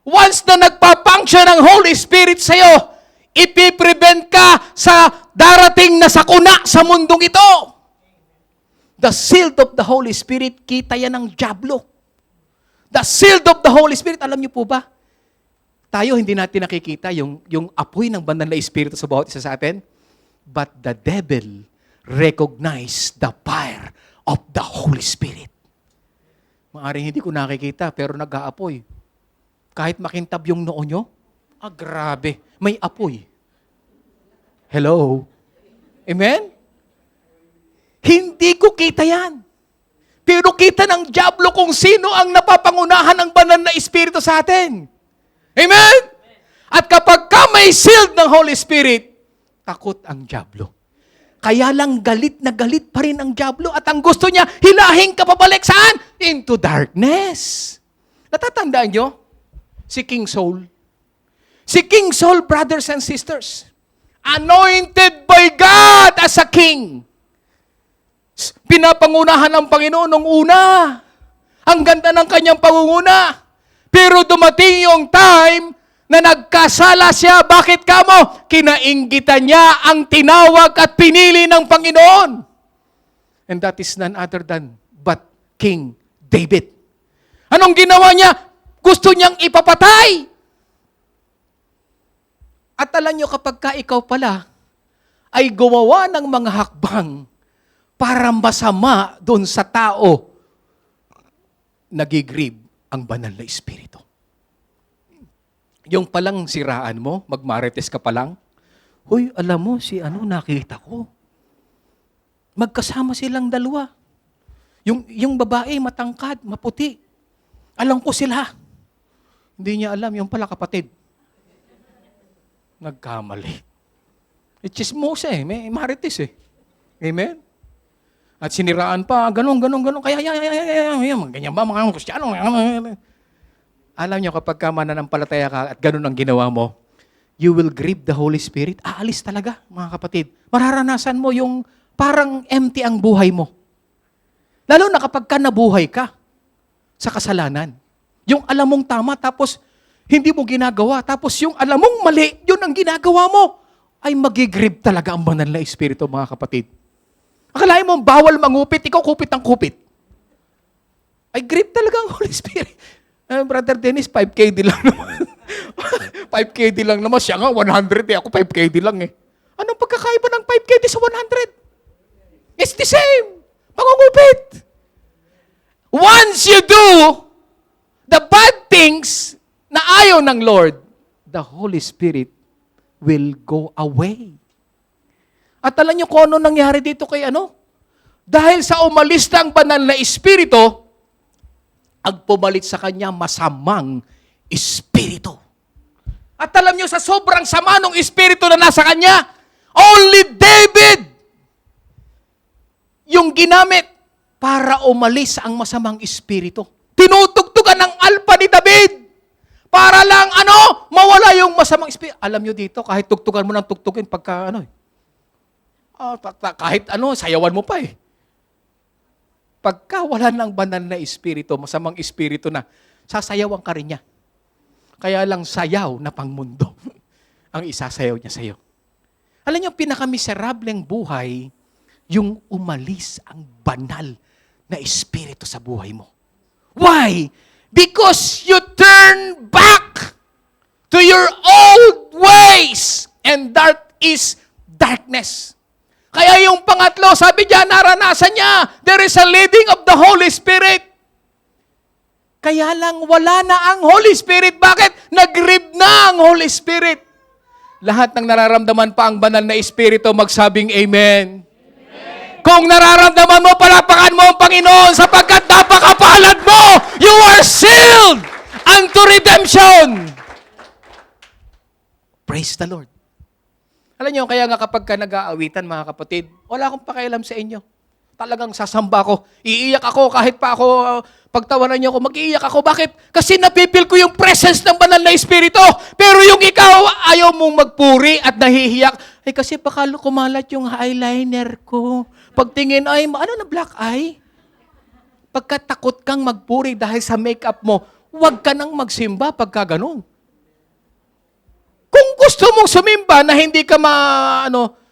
Speaker 1: Once na nagpapunction ang Holy Spirit sa iyo, ipiprevent ka sa darating na sakuna sa mundong ito. The seal of the Holy Spirit, kita yan ng dyablo. The seal of the Holy Spirit, alam niyo po ba? Tayo hindi natin nakikita yung apoy ng banal na Espiritu sa bawat isa sa atin. But the devil recognized the fire of the Holy Spirit. Maaring hindi ko nakikita, pero nag-aapoy. Kahit makintab yung noo nyo, grabe, may apoy. Hello? Amen? Hindi ko kita yan. Pero kita ng dyablo kung sino ang napapangunahan ng banal na Espiritu sa atin. Amen? At kapag ka may sealed ng Holy Spirit, takot ang dyablo. Kaya lang galit na galit pa rin ang dyablo at ang gusto niya, hilahin ka pabalik saan? Into darkness. Natatandaan nyo? Si King Saul. Si King Saul, brothers and sisters, anointed by God as a king. Pinapangunahan ng Panginoon nung una. Ang ganda ng kanyang pangunguna. Pero dumating yung time na nagkasala siya. Bakit kamo? Kinainggitan niya ang tinawag at pinili ng Panginoon. And that is none other than but King David. Anong ginawa niya? Gusto niyang ipapatay. At alam niyo, kapag ka ikaw pala ay gumawa ng mga hakbang para masama doon sa tao, nagigrieve ang banal na Espiritu. Yung palang siraan mo, magmarites ka palang, huy, alam mo, nakita ko. Magkasama silang dalawa. Yung babae, matangkad, maputi. Alam ko sila. Hindi niya alam, yung pala kapatid. Nagkamali. Chismosa may marites Amen? At siniraan pa, ganun. Kaya, ganyan ba mga Kristiyano? Alam niyo, kapag ka mananampalataya ka at ganun ang ginawa mo, you will grieve the Holy Spirit. Aalis talaga, mga kapatid. Mararanasan mo yung parang empty ang buhay mo. Lalo na kapag ka nabuhay ka sa kasalanan. Yung alam mong tama, tapos hindi mo ginagawa. Tapos yung alam mong mali, yun ang ginagawa mo. Ay magigrieve talaga ang banal na Espiritu, mga kapatid. Akalain mo, bawal mangupit, ikaw kupit ng kupit. Ay grieve talaga ang Holy Spirit. Brother Dennis, 5KD lang naman. 5KD lang naman. Siya nga, 100 ako 5KD lang Anong pagkakaiba ng 5KD sa 100? It's the same. Mangungupit. Once you do the bad things na ayaw ng Lord, the Holy Spirit will go away. At alam niyo kung ano nangyari dito kay Dahil sa umalis na ang banal na Espiritu, ang pumalit sa kanya masamang Espiritu. At alam niyo, sa sobrang sama ng Espiritu na nasa kanya, only David yung ginamit para umalis ang masamang Espiritu. Tinutugtugan ng alpa ni David para lang mawala yung masamang Espiritu. Alam niyo dito, kahit tugtugan mo ng tugtugin pagka kahit sayawan mo pa Pagka wala ng banal na Espiritu, masamang Espiritu na, sasayawan ka rin niya. Kaya lang sayaw na pangmundo ang isasayaw niya sa'yo. Alam niyo, pinakamiserableng buhay, yung umalis ang banal na Espiritu sa buhay mo. Why? Because you turn back to your old ways, and that is darkness. Kaya yung pangatlo, sabi niya, naranasan niya, there is a leading of the Holy Spirit. Kaya lang wala na ang Holy Spirit. Bakit? Nag-grieve na ang Holy Spirit. Lahat ng nararamdaman pa ang banal na Espiritu, magsabing Amen. Kung nararamdaman mo, palapakan mo ang Panginoon sapagkat napakapalad mo. You are sealed unto redemption. Praise the Lord. Alam niyo, kaya nga kapag ka nag-aawitan, mga kapatid, wala akong pakialam sa inyo. Talagang sasamba ako. Iiyak ako kahit pa ako, pagtawanan niyo ako, mag-iiyak ako. Bakit? Kasi napipil ko yung presence ng banal na Espiritu. Pero yung ikaw, ayaw mong magpuri at nahihiyak. Ay, kasi baka kumalat yung eyeliner ko. Pagtingin ay, ano na black eye? Pagkatakot kang magpuri dahil sa makeup mo, huwag ka nang magsimba pagka ganun. Kung gusto mong sumimba na hindi ka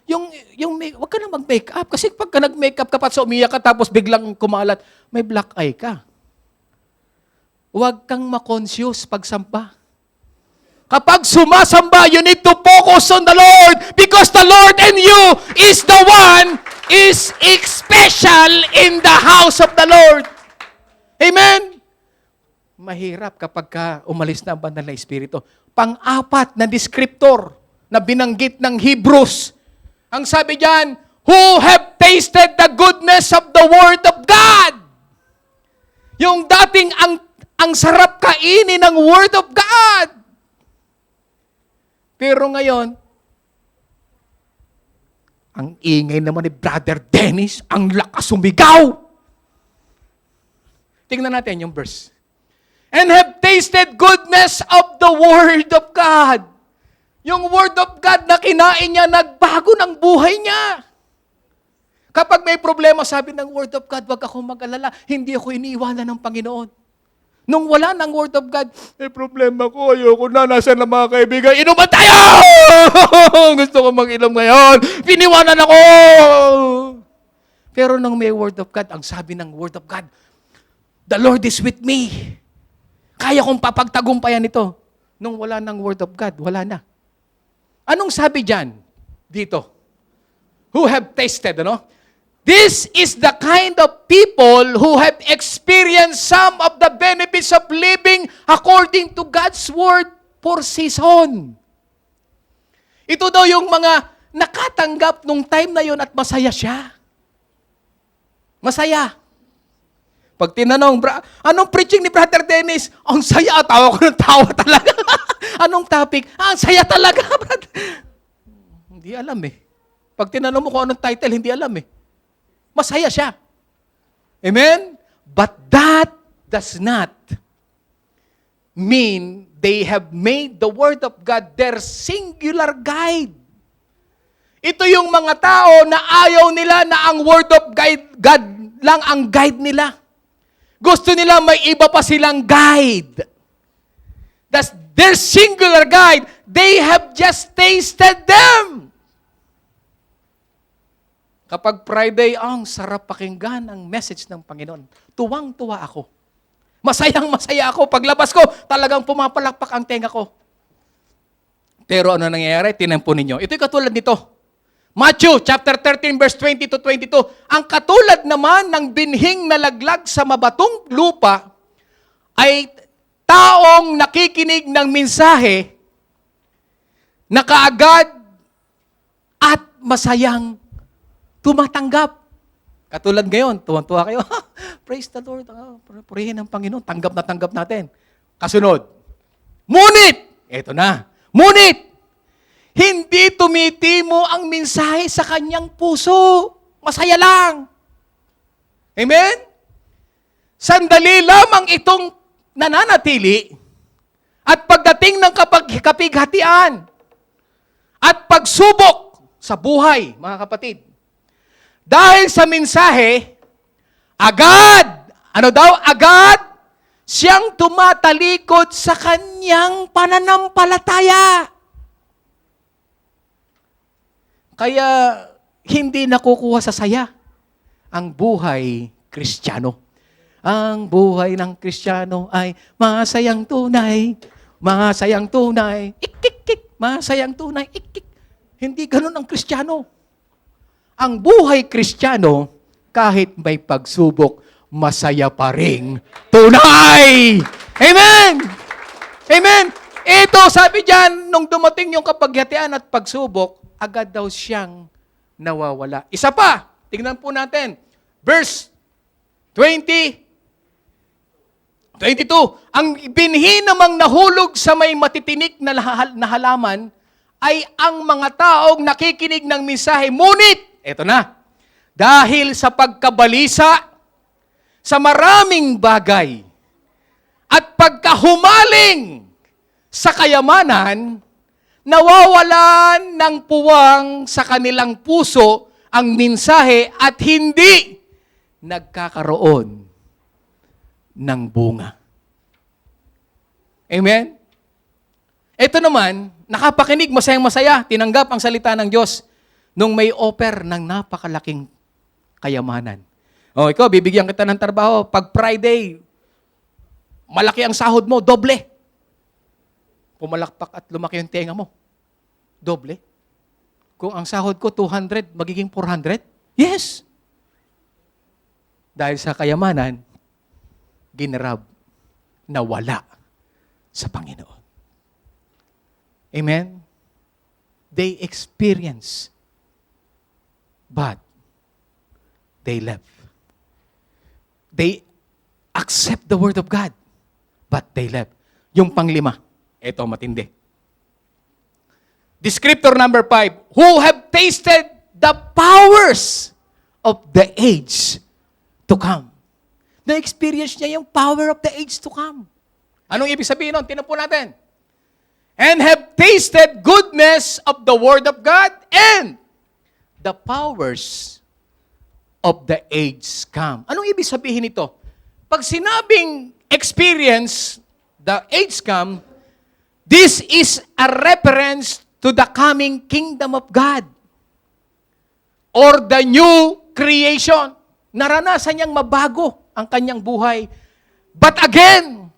Speaker 1: wag ka na mag-makeup. Kasi pagka nag-makeup ka pa sa umiyak ka tapos biglang kumalat, may black eye ka. Huwag kang ma-conscious pagsamba. Kapag sumasamba, you need to focus on the Lord because the Lord and you is the one is special in the house of the Lord. Amen? Mahirap kapag ka umalis na ang banal na Espiritu. Pang-apat na descriptor na binanggit ng Hebrews. Ang sabi diyan, who have tasted the goodness of the Word of God. Yung dating ang sarap kainin ng Word of God. Pero ngayon, ang ingay naman ni Brother Dennis, ang lakas sumigaw. Tingnan natin yung verse. And have tasted goodness of the Word of God. Yung Word of God na kinain niya, nagbago ng buhay niya. Kapag may problema, sabi ng Word of God, wag akong mag-alala, hindi ako iniiwanan ng Panginoon. Nung wala ng Word of God, may problema ko, ayoko na, nasa na mga kaibigan, inuman tayo! Gusto ko mag-inom ngayon, piniwanan ako! Pero nung may Word of God, ang sabi ng Word of God, the Lord is with me. Kaya kong papagtagumpayan ito. Nung wala ng Word of God, wala na. Anong sabi dyan? Dito. Who have tasted, ano? This is the kind of people who have experienced some of the benefits of living according to God's Word for season. Ito daw yung mga nakatanggap nung time na yon at masaya siya. Masaya. Pag tinanong, anong preaching ni Brother Dennis? Ang saya, tawa ko ng tawa talaga. Anong topic? Ang saya talaga, brother. Hindi alam eh. Pag tinanong mo kung anong title, hindi alam eh. Masaya siya. Amen? But that does not mean they have made the Word of God their singular guide. Ito yung mga tao na ayaw nila na ang Word of God lang ang guide nila. Gusto nila may iba pa silang guide. That's their singular guide. They have just tasted them. Kapag Friday, ang sarap pakinggan ang message ng Panginoon. Tuwang-tuwa ako. Masayang-masaya ako. Paglabas ko, talagang pumapalakpak ang tenga ko. Pero ano nangyayari? Tinampo ninyo. Ito'y katulad nito. Matthew chapter 13 verse 20 to 22. Ang katulad naman ng binhing nalaglag sa mabatong lupa ay taong nakikinig ng mensahe na kaagad at masayang tumatanggap. Katulad ngayon, tuwan-tuwa kayo. Praise the Lord. Purihin ang Panginoon. Tanggap na tanggap natin. Kasunod. Ngunit, eto na. Ngunit, hindi tumitimo ang mensahe sa kanyang puso. Masaya lang. Amen? Sandali lamang itong nananatili at pagdating ng kapighatian at pagsubok sa buhay, mga kapatid. Dahil sa mensahe, agad, agad, siyang tumatalikod sa kanyang pananampalataya. Kaya hindi nakukuha sa saya ang buhay Kristiyano. Ang buhay ng Kristiyano ay masayang tunay, masayang tunay, ikik-kik, masayang tunay, ikik. Hindi ganun ang Kristiyano. Ang buhay Kristiyano, kahit may pagsubok, masaya pa ring tunay. Amen! Amen! Ito, sabi diyan, nung dumating yung kapaghatian at pagsubok, agad daw siyang nawawala. Isa pa, tingnan po natin. Verse 22. Ang binhi namang nahulog sa may matitinik na halaman ay ang mga taong nakikinig ng mensahe. Ngunit, eto na, dahil sa pagkabalisa sa maraming bagay at pagkahumaling sa kayamanan, nawawalan ng puwang sa kanilang puso ang mensahe at hindi nagkakaroon ng bunga. Amen? Ito naman, nakapakinig, masayang-masaya, tinanggap ang salita ng Diyos nung may offer ng napakalaking kayamanan. O, ikaw, bibigyan kita ng trabaho. Pag Friday, malaki ang sahod mo, doble. Pumalakpak at lumaki yung tenga mo. Doble. Kung ang sahod ko 200, magiging 400? Yes! Dahil sa kayamanan, ginrab na wala sa Panginoon. Amen? They experience, but they left. They accept the Word of God, but they left. Yung panglima, ito matindi. Descriptor number 5, who have tasted the powers of the age to come. Na-experience niya yung power of the age to come. Anong ibig sabihin nun? Tinan po natin. And have tasted goodness of the Word of God and the powers of the age come. Anong ibig sabihin nito? Pag sinabing experience, the age come, this is a reference to the coming kingdom of God or the new creation. Naranasan niyang mabago ang kanyang buhay. But again,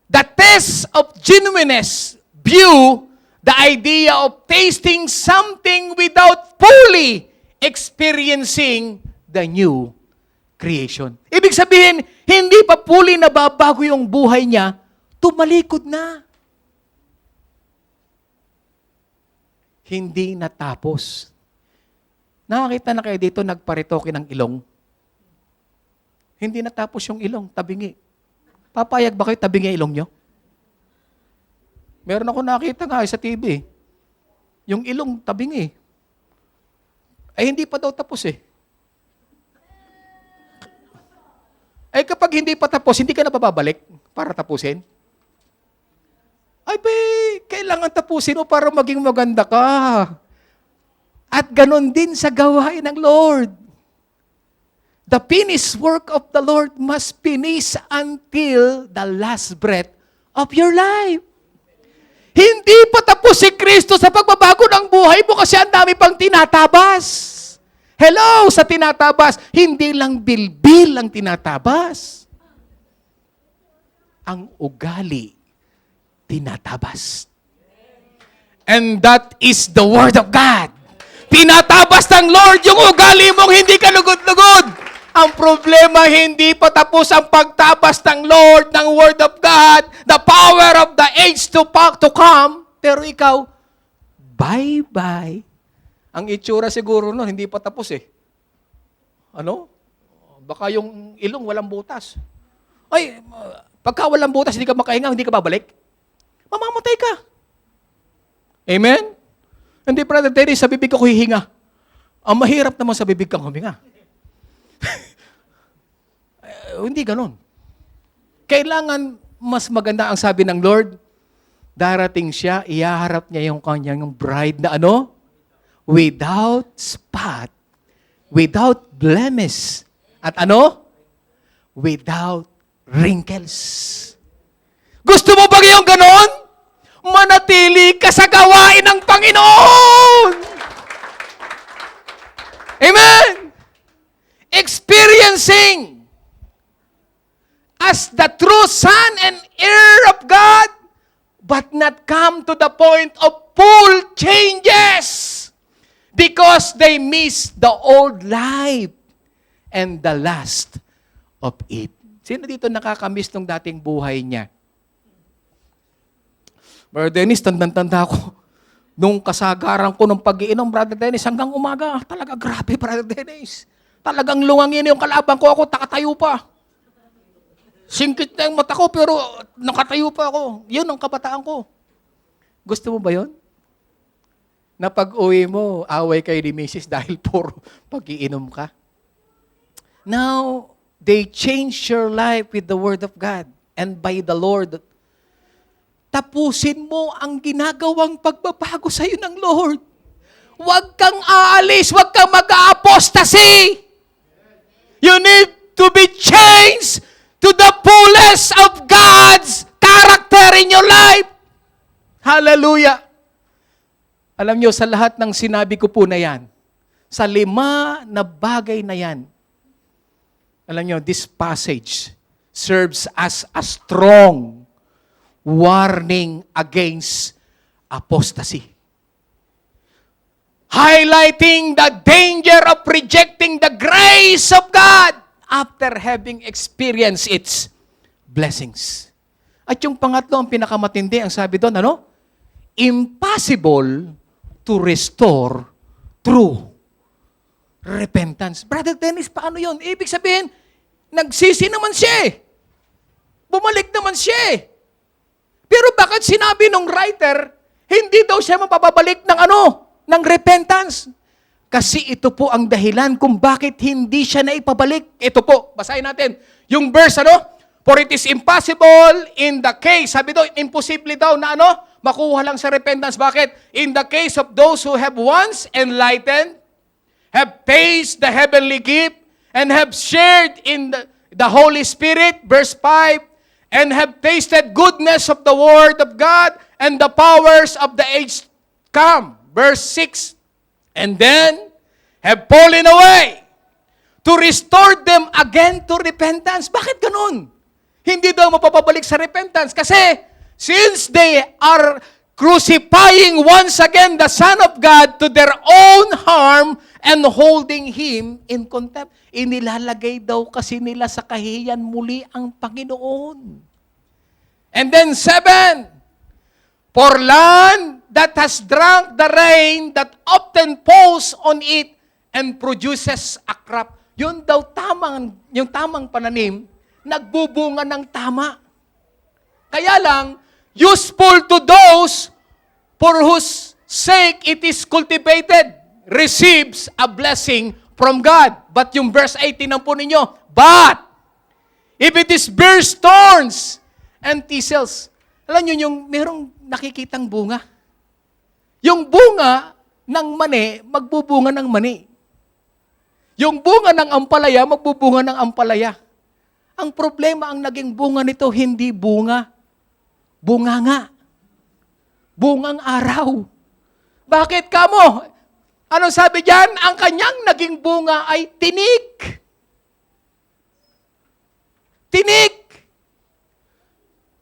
Speaker 1: the test of genuineness view the idea of tasting something without fully experiencing the new creation. Ibig sabihin, hindi pa fully nababago yung buhay niya, tumalikod na. Hindi natapos. Nakakita na kayo dito, nagparitoke ng ilong. Hindi natapos yung ilong, tabingi. Papayag ba kayo tabingi ilong nyo? Meron ako nakita nga sa TV. Yung ilong tabingi. Ay hindi pa daw tapos eh. Ay kapag hindi pa tapos, hindi ka na babalik para tapusin? Ay be, kailangan tapusin mo para maging maganda ka. At ganon din sa gawain ng Lord. The finished work of the Lord must finish until the last breath of your life. Hindi pa tapos si Kristo sa pagbabago ng buhay mo kasi ang dami pang tinatabas. Hello, sa tinatabas, hindi lang bilbil ang tinatabas. Ang ugali, tinatabas. And that is the Word of God. Tinatabas ng Lord yung ugali mong hindi ka lugod-lugod. Ang problema, hindi pa tapos ang pagtabas ng Lord, ng Word of God, the power of the age to come, pero ikaw, bye-bye. Ang itsura siguro nun, hindi pa tapos eh. Ano? Baka yung ilong walang butas. Ay, pagka walang butas, hindi ka makahinga, hindi ka babalik. Mamamatay ka. Amen? Hindi, Brother Terry, sa bibig ako hihinga. Ang mahirap naman sa bibig kang huminga. Hindi ganon. Kailangan mas maganda ang sabi ng Lord, darating siya, iyaharap niya yung kanyang bride na ano? Without spot, without blemish, at ano? Without wrinkles. Gusto mo ba yung ganon? Manatili ka sa gawain ng Panginoon! Amen! Experiencing as the true son and heir of God, but not come to the point of full changes because they miss the old life and the lust of it. Sino dito nakakamiss ng dating buhay niya? Brother Dennis, tandang-tanda ko. Nung kasagaran ko ng pag-iinom, Brother Dennis, hanggang umaga, talaga grabe, Brother Dennis. Talagang lungangin yung kalaban ko, ako takatayo pa. Singkit na yung mata ko, pero nakatayo pa ako. Yun ang kabataan ko. Gusto mo ba yun? Na pag-uwi mo, away kayo ni Mrs. dahil puro pag-iinom ka? Now, they change your life with the Word of God and by the Lord. Tapusin mo ang ginagawang pagbabago sa iyo ng Lord. Huwag kang aalis, huwag kang mag-apostasy. You need to be changed to the fullest of God's character in your life. Hallelujah. Alam nyo, sa lahat ng sinabi ko po na yan, sa 5 na bagay na yan, alam nyo, this passage serves as a strong warning against apostasy. Highlighting the danger of rejecting the grace of God after having experienced its blessings. At yung pangatlo, ang pinakamatindi, ang sabi doon, ano? Impossible to restore true repentance. Brother Dennis, paano yun? Ibig sabihin, nagsisi naman siya eh. Bumalik naman siya eh. Pero bakit sinabi nung writer, hindi daw siya mapapabalik ng ng repentance? Kasi ito po ang dahilan kung bakit hindi siya naipabalik. Ito po, basahin natin. Yung verse, For it is impossible in the case, sabi daw, imposible daw na makuha lang sa repentance. Bakit? In the case of those who have once enlightened, have tasted the heavenly gift, and have shared in the Holy Spirit, verse 5, and have tasted goodness of the Word of God and the powers of the age come. Verse 6, and then have fallen away to restore them again to repentance. Bakit ganun? Hindi daw mapapabalik sa repentance kasi since they are crucifying once again the Son of God to their own harm and holding Him in contempt. Inilalagay daw kasi nila sa kahihiyan muli ang Panginoon. And then 7, for land that has drunk the rain that often falls on it and produces a crop. Yun daw yung tamang pananim, nagbubunga ng tama. Kaya lang, useful to those for whose sake it is cultivated, receives a blessing from God. But yung verse 18 ang po ninyo, but if it is bears thorns and thistles, alam nyo yung merong nakikitang bunga. Yung bunga ng mani, magbubunga ng mani. Yung bunga ng ampalaya, magbubunga ng ampalaya. Ang problema, ang naging bunga nito, hindi bunga. Bunganga. Bungang araw. Bakit kamo? Anong sabi diyan? Ang kanyang naging bunga ay tinik. Tinik.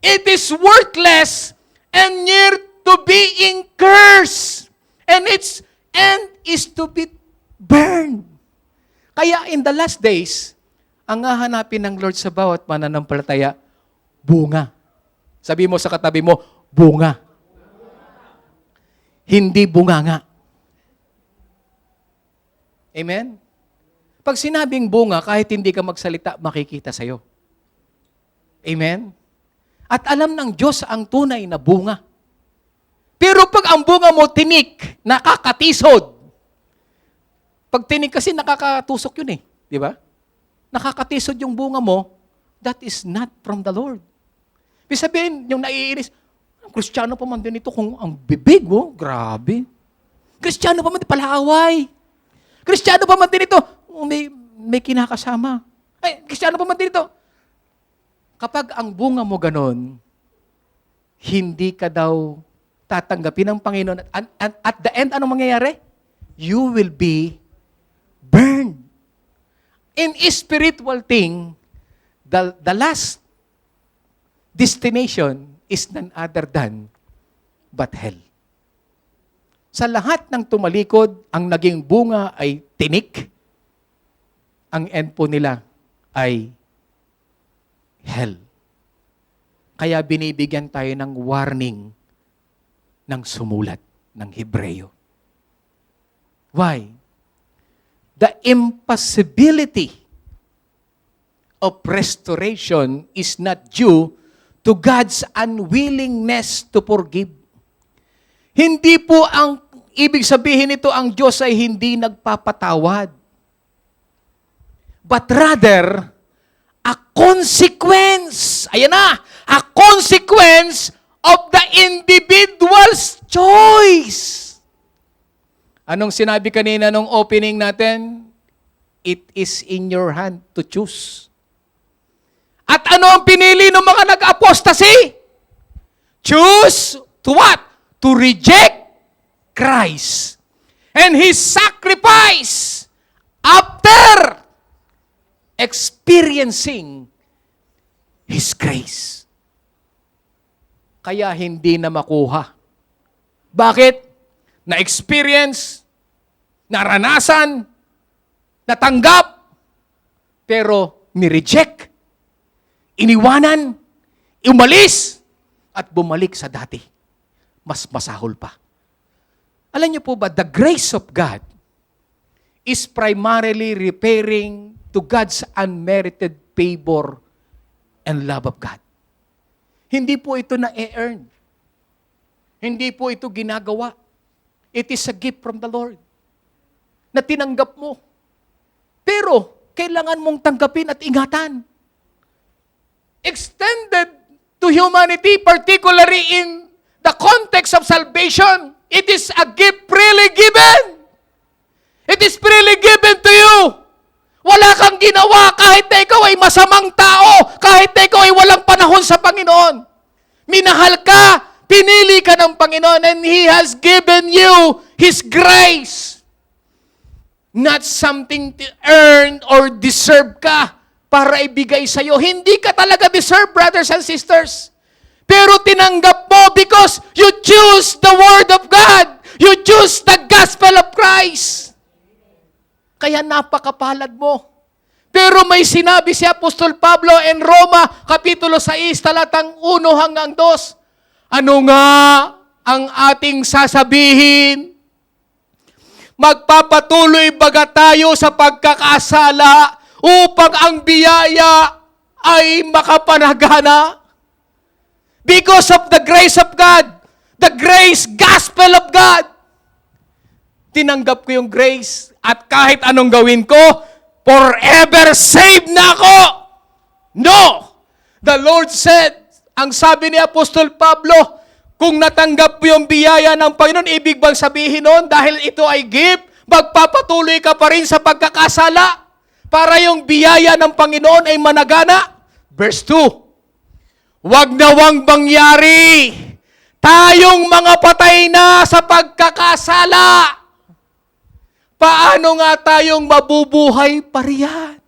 Speaker 1: It is worthless and near to being cursed. And its end is to be burned. Kaya in the last days, ang hahanapin ng Lord sa bawat mananampalataya, bunga. Sabi mo sa katabi mo, bunga. Hindi bunganga. Amen? Pag sinabing bunga, kahit hindi ka magsalita, makikita sa'yo. Amen? At alam ng Diyos ang tunay na bunga. Pero pag ang bunga mo tinik, nakakatisod. Pag tinik kasi nakakatusok yun eh. Di ba? Nakakatisod yung bunga mo, that is not from the Lord. Ibig sabihin, yung naiinis, Kristiyano pa man din ito kung ang bibig, grabe. Kristiyano pa man din palaway. Kristiyano pa man din ito, may kinakasama. Ay, Kristiyano pa man din ito. Kapag ang bunga mo ganon, hindi ka daw tatanggapin ng Panginoon. At the end, anong mangyayari? You will be burned. In spiritual thing, the last destination is none other than but hell. Sa lahat ng tumalikod, ang naging bunga ay tinik. Ang end po nila ay hell. Kaya binibigyan tayo ng warning ng sumulat ng Hebreo. Why? The impossibility of restoration is not due to God's unwillingness to forgive. Hindi po ang ibig sabihin nito ang Diyos ay hindi nagpapatawad. But rather, a consequence, ayan na, a consequence of the individual's choice. Anong sinabi kanina nung opening natin? It is in your hand to choose. At ano ang pinili ng mga nag-apostasy? Choose to what? To reject Christ and His sacrifice after experiencing His grace. Kaya hindi na makuha. Bakit? Na-experience, naranasan, natanggap, pero ni-reject, iniwanan, umalis, at bumalik sa dati. Mas masahol pa. Alam niyo po ba, the grace of God is primarily repairing to God's unmerited favor and love of God. Hindi po ito na-earn. Hindi po ito ginagawa. It is a gift from the Lord na tinanggap mo. Pero, kailangan mong tanggapin at ingatan. Extended to humanity, particularly in the context of salvation, it is a gift freely given. It is freely given to you. Wala kang ginawa kahit na ikaw ay masamang tao, kahit na ikaw ay walang panahon sa Panginoon. Minahal ka, pinili ka ng Panginoon, and He has given you His grace. Not something to earn or deserve ka para ibigay sa'yo. Hindi ka talaga deserve, brothers and sisters. Pero tinanggap mo because you choose the Word of God. You choose the gospel of Christ. Kaya napakapalad mo. Pero may sinabi si Apostol Pablo in Roma, Kapitulo 6, talatang 1 hanggang 2. Ano nga ang ating sasabihin? Magpapatuloy baga tayo sa pagkakasala upang ang biyaya ay makapanagana? Because of the grace of God, the grace gospel of God. Tinanggap ko yung grace at kahit anong gawin ko, forever saved na ako. No! The Lord said, ang sabi ni Apostol Pablo, kung natanggap mo yung biyaya ng Panginoon, ibig bang sabihin nun, dahil ito ay gift, magpapatuloy ka pa rin sa pagkakasala para yung biyaya ng Panginoon ay managana? Verse 2, wag nawang mangyari tayong mga patay na sa pagkakasala. Paano nga tayong mabubuhay pa riyan?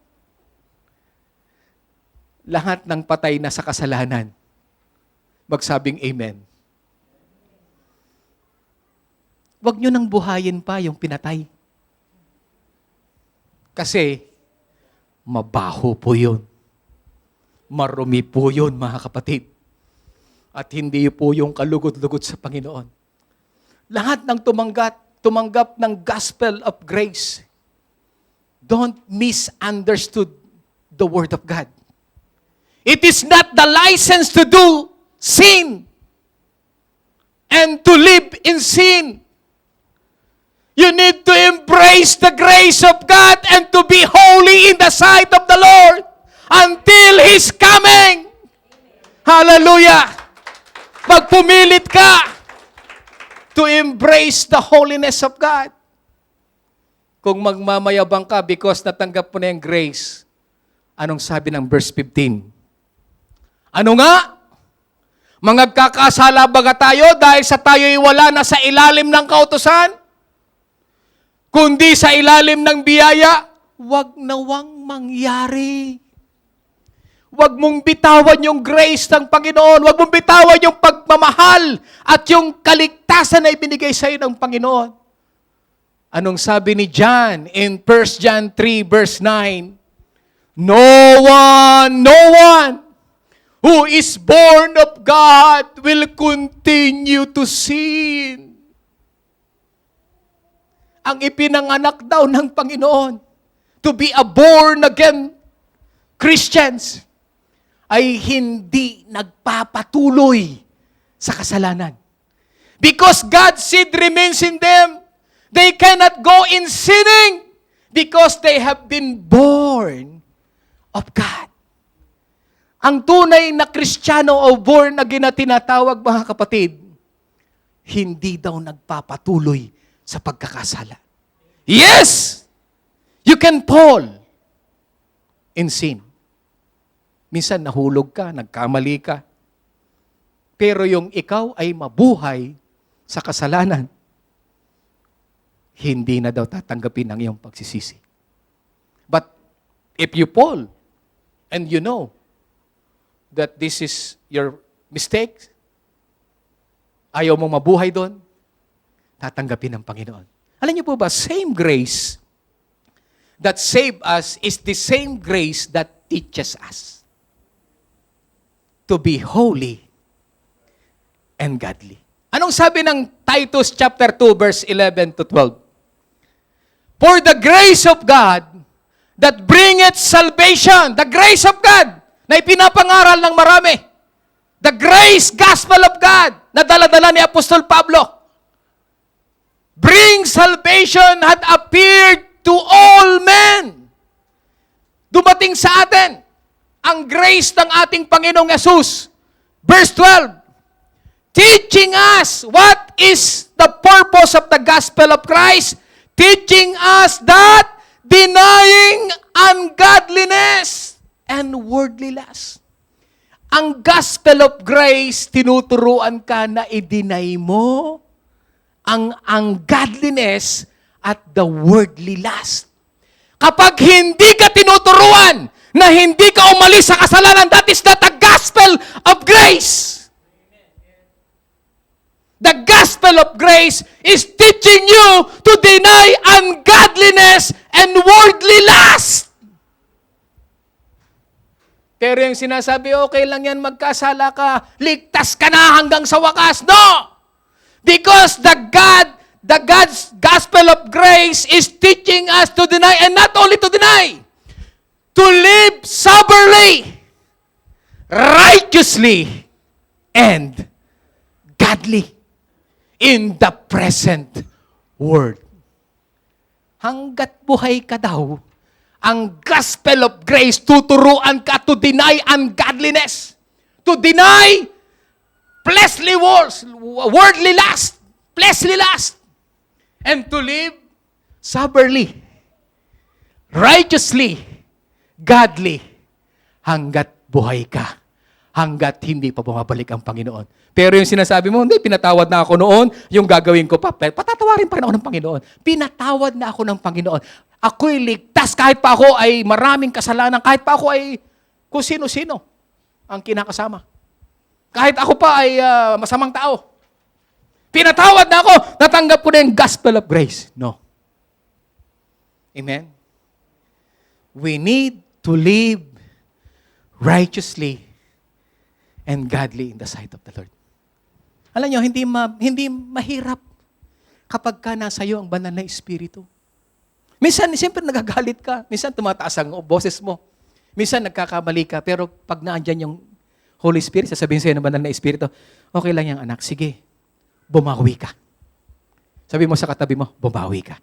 Speaker 1: Lahat ng patay na sa kasalanan, magsabing amen. Huwag nyo nang buhayin pa yung pinatay. Kasi, mabaho po yun. Marumi po yun, mga kapatid. At hindi po yung kalugod-lugod sa Panginoon. Lahat ng tumanggap ng gospel of grace, don't misunderstood the Word of God. It is not the license to do sin and to live in sin. You need to embrace the grace of God and to be holy in the sight of the Lord until His coming. Hallelujah! Magpumilit ka to embrace the holiness of God. Kung magmamayabang ka because natanggap mo na yung grace, anong sabi ng verse 15? Ano nga? Magkakasala baga tayo dahil sa tayo'y wala na sa ilalim ng kautusan? Kundi sa ilalim ng biyaya, wag nawang mangyari. Wag mong bitawan yung grace ng Panginoon. Wag mong bitawan yung pagmamahal at yung kaligtasan na ibinigay sa iyo ng Panginoon. Anong sabi ni John in 1 John 3 verse 9? No one who is born of God will continue to sin. Ang ipinanganak daw ng Panginoon to be a born-again Christians ay hindi nagpapatuloy sa kasalanan. Because God's seed remains in them, they cannot go in sinning because they have been born of God. Ang tunay na Kristiyano o born again na tinatawag, mga kapatid, hindi daw nagpapatuloy sa pagkakasala. Yes! You can fall in sin. Minsan nahulog ka, nagkamali ka. Pero yung ikaw ay mabuhay sa kasalanan, hindi na daw tatanggapin ang iyong pagsisisi. But if you fall, and you know that this is your mistake, ayaw mong mabuhay doon, tatanggapin ng Panginoon. Alam niyo po ba, same grace that saved us is the same grace that teaches us to be holy and godly. Anong sabi ng Titus chapter 2 verse 11 to 12? For the grace of God that bringeth salvation, the grace of God na ipinapangaral ng marami, the grace gospel of God na dala-dala ni Apostol Pablo, bring salvation had appeared to all men. Dumating sa atin ang grace ng ating Panginoong Yesus. Verse 12, teaching us what is the purpose of the gospel of Christ, teaching us that denying ungodliness and worldly lust. Ang gospel of grace, tinuturuan ka na i-deny mo ang ungodliness at the worldly lust. Kapag hindi ka tinuturuan na hindi ka umalis sa kasalanan, that is not the gospel of grace. The gospel of grace is teaching you to deny ungodliness and worldly lust. Pero yung sinasabi, okay lang yan, magkasala ka, ligtas ka na hanggang sa wakas. No! Because God's gospel of grace is teaching us to deny, and not only to deny, to live soberly, righteously, and godly in the present world. Hanggat buhay ka daw, ang gospel of grace, tuturuan ka to deny ungodliness, to deny fleshly worldly lust, fleshly lust, and to live soberly, righteously, godly, hanggat buhay ka, hanggat hindi pa bumabalik ang Panginoon. Pero yung sinasabi mo, hindi, pinatawad na ako noon, yung gagawin ko pa, patatawarin pa rin ako ng Panginoon. Pinatawad na ako ng Panginoon. Ako'y ligtas, kahit pa ako ay maraming kasalanan, kahit pa ako ay kung sino-sino ang kinakasama. Kahit ako pa ay masamang tao. Pinatawad na ako, natanggap ko na yung gospel of grace. No. Amen? We need to live righteously and godly in the sight of the Lord. Alam nyo, hindi mahirap kapag ka nasa iyo ang banal na Espiritu. Minsan, siyempre nagagalit ka. Minsan, tumataas ang boses mo. Minsan, nagkakamali ka. Pero pag naandyan yung Holy Spirit, sasabihin sa'yo ng banal na Espiritu, okay lang yan, anak. Sige, bumawi ka. Sabi mo sa katabi mo, bumawi ka.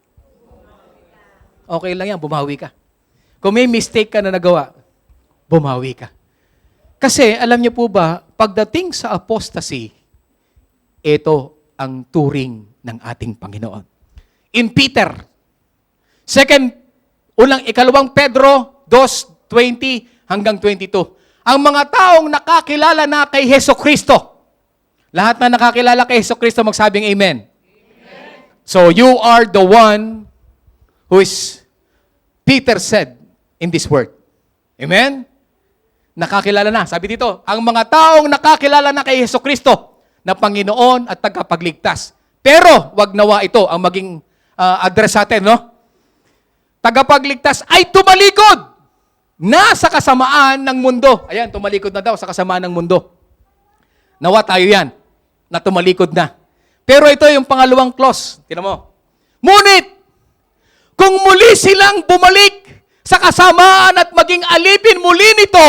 Speaker 1: Okay lang yan, bumawi ka. Kung may mistake ka na nagawa, bumawi ka. Kasi, alam niyo po ba, pagdating sa apostasy, ito ang turing ng ating Panginoon. In Peter, ikalawang Pedro 2:20 hanggang 22. Ang mga taong nakakilala na kay Heso Kristo, lahat na nakakilala kay Heso Kristo, magsabing amen. Amen. So you are the one who is, Peter said in this word. Amen? Nakakilala na. Sabi dito, ang mga taong nakakilala na kay Heso Kristo na Panginoon at tagapagligtas. Pero, wag nawa ito ang maging address natin, no? Tagapagligtas ay tumalikod nasa kasamaan ng mundo. Ayan, tumalikod na daw sa kasamaan ng mundo. Nawa tayo yan, na tumalikod na. Pero ito yung pangalawang clause. Tingnan mo. Ngunit, kung muli silang bumalik sa kasamaan at maging alipin muli nito,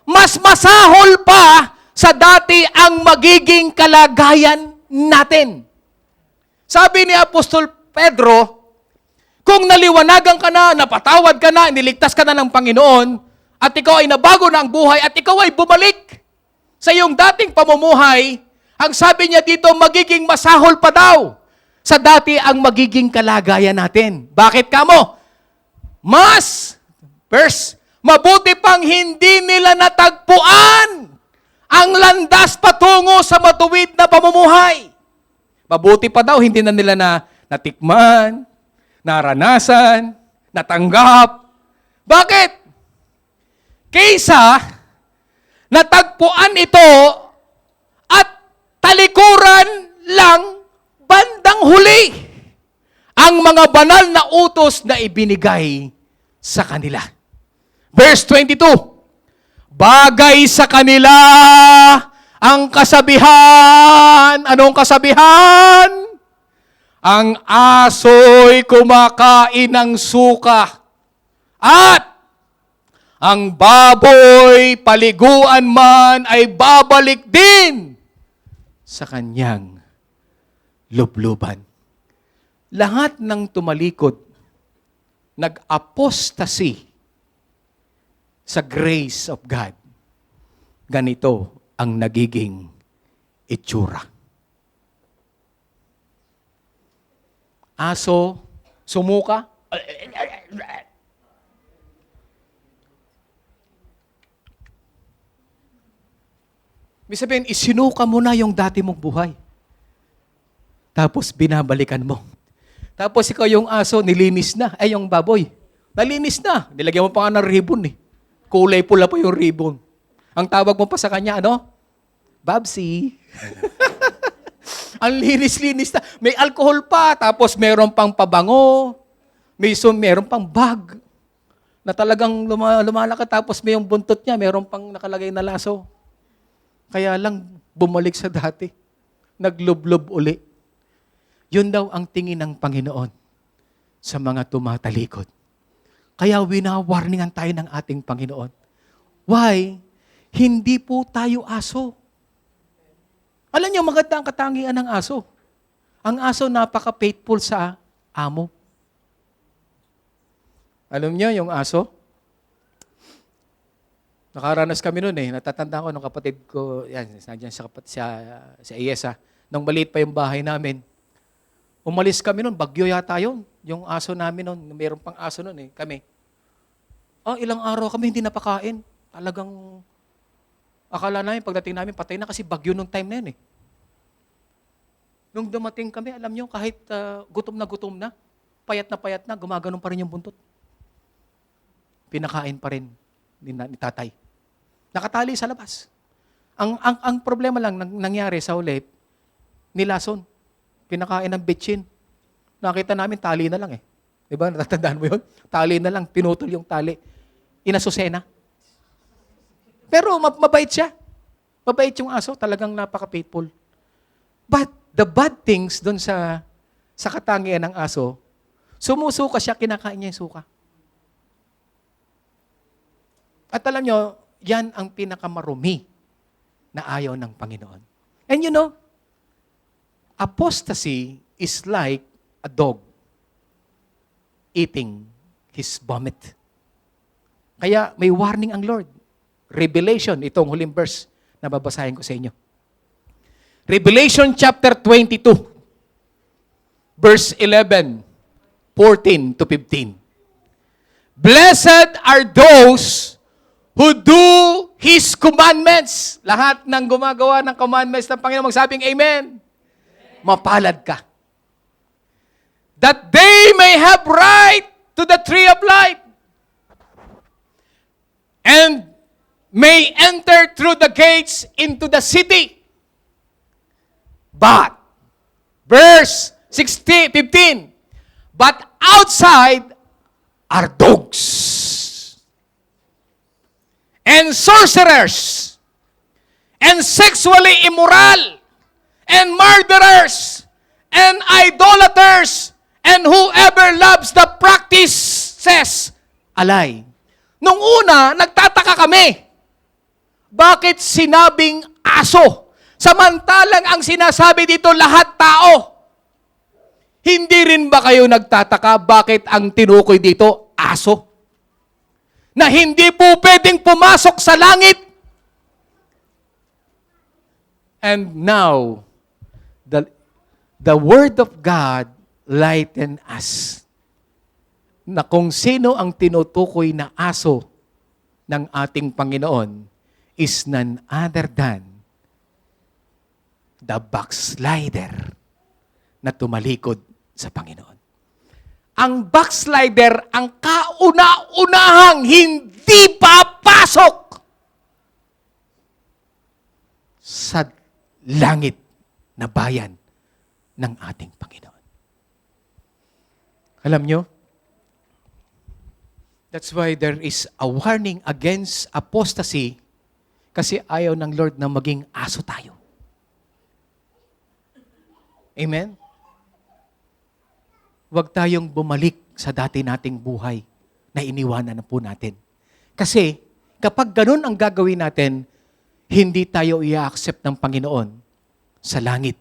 Speaker 1: mas masahol pa sa dati ang magiging kalagayan natin. Sabi ni Apostol Pedro, kung naliwanagan ka na, napatawad ka na, niligtas ka na ng Panginoon, at ikaw ay nabago na ang buhay, at ikaw ay bumalik sa iyong dating pamumuhay, ang sabi niya dito, magiging masahol pa daw sa dati ang magiging kalagayan natin. Bakit kamo? Mabuti pang hindi nila natagpuan ang landas patungo sa matuwid na pamumuhay. Mabuti pa daw, hindi na nila natikman, naranasan, natanggap. Bakit? Kaysa natagpuan ito at talikuran lang bandang huli ang mga banal na utos na ibinigay sa kanila. Verse 22, bagay sa kanila ang kasabihan. Anong kasabihan? Ang aso'y kumakain ng suka at ang baboy, paliguan man, ay babalik din sa kanyang lubluban. Lahat ng tumalikod, nag-apostasy sa grace of God. Ganito ang nagiging itsura. Aso, sumuka. Ibig sabihin, isinuka mo na yung dati mong buhay. Tapos binabalikan mo. Tapos ikaw yung aso, nilinis na. Ay, yung baboy, nalinis na. Nilagyan mo pa nga ng ribbon eh. Kulay pula pa yung ribbon. Ang tawag mo pa sa kanya, ano? Babsi. Ang linis-linis na. May alcohol pa, tapos meron pang pabango. Meron pang bag. Na talagang lumalakad, tapos may yung buntot niya, meron pang nakalagay na laso. Kaya lang, bumalik sa dati. Naglublob uli. Yun daw ang tingin ng Panginoon sa mga tumatalikod. Kaya winawarningan tayo ng ating Panginoon. Why? Hindi po tayo aso. Alam niyo, maganda ang katangian ng aso. Ang aso napaka-faithful sa amo. Alam niyo, yung aso, nakaranas kami noon eh. Natatanda ko nung kapatid ko, yan, nandiyan sa Iesa. Nung maliit pa yung bahay namin, umalis kami noon, bagyo yata yun. Yung aso namin noon, mayroon pang aso noon eh, kami. Ilang araw kami hindi napakain. Talagang, akala namin, pagdating namin, patay na kasi bagyo nung time na yun eh. Nung dumating kami, alam nyo, kahit gutom na, payat na, gumaganon pa rin yung buntot. Pinakain pa rin ni tatay. Nakatali sa labas. Ang problema lang nangyari sa ulit, nilason. Pinakain ng bitchin. Nakita namin, tali na lang eh. Diba? Natatandaan mo yun? Tali na lang, pinutol yung tali. Inasusena. Pero mabait siya. Mabait yung aso, talagang napaka-faithful. But the bad things doon sa katangian ng aso, sumusuka siya, kinakain niya yung suka. At alam nyo, yan ang pinakamarumi na ayaw ng Panginoon. And you know, apostasy is like a dog eating his vomit. Kaya may warning ang Lord. Revelation, itong huling verse na babasahin ko sa inyo. Revelation chapter 22, verse 11, 14 to 15. Blessed are those who do His commandments. Lahat ng gumagawa ng commandments ng Panginoon, magsabing Amen. Mapalad ka. That they may have right to the tree of life and may enter through the gates into the city. But, verse 15, but outside are dogs. And sorcerers, and sexually immoral, and murderers, and idolaters, and whoever loves the practices a lie. Nung una, nagtataka kami. Bakit sinabing aso? Samantalang ang sinasabi dito lahat tao. Hindi rin ba kayo nagtataka bakit ang tinukoy dito aso? Na hindi po pwedeng pumasok sa langit. And now, the Word of God lighten us. Na kung sino ang tinutukoy na aso ng ating Panginoon is none other than the backslider na tumalikod sa Panginoon. Ang backslider, ang kauna-unahang hindi papasok sa langit na bayan ng ating Panginoon. Alam nyo, that's why there is a warning against apostasy kasi ayaw ng Lord na maging aso tayo. Amen? Huwag tayong bumalik sa dati nating buhay na iniwanan na po natin. Kasi kapag ganun ang gagawin natin, hindi tayo i-accept ng Panginoon sa langit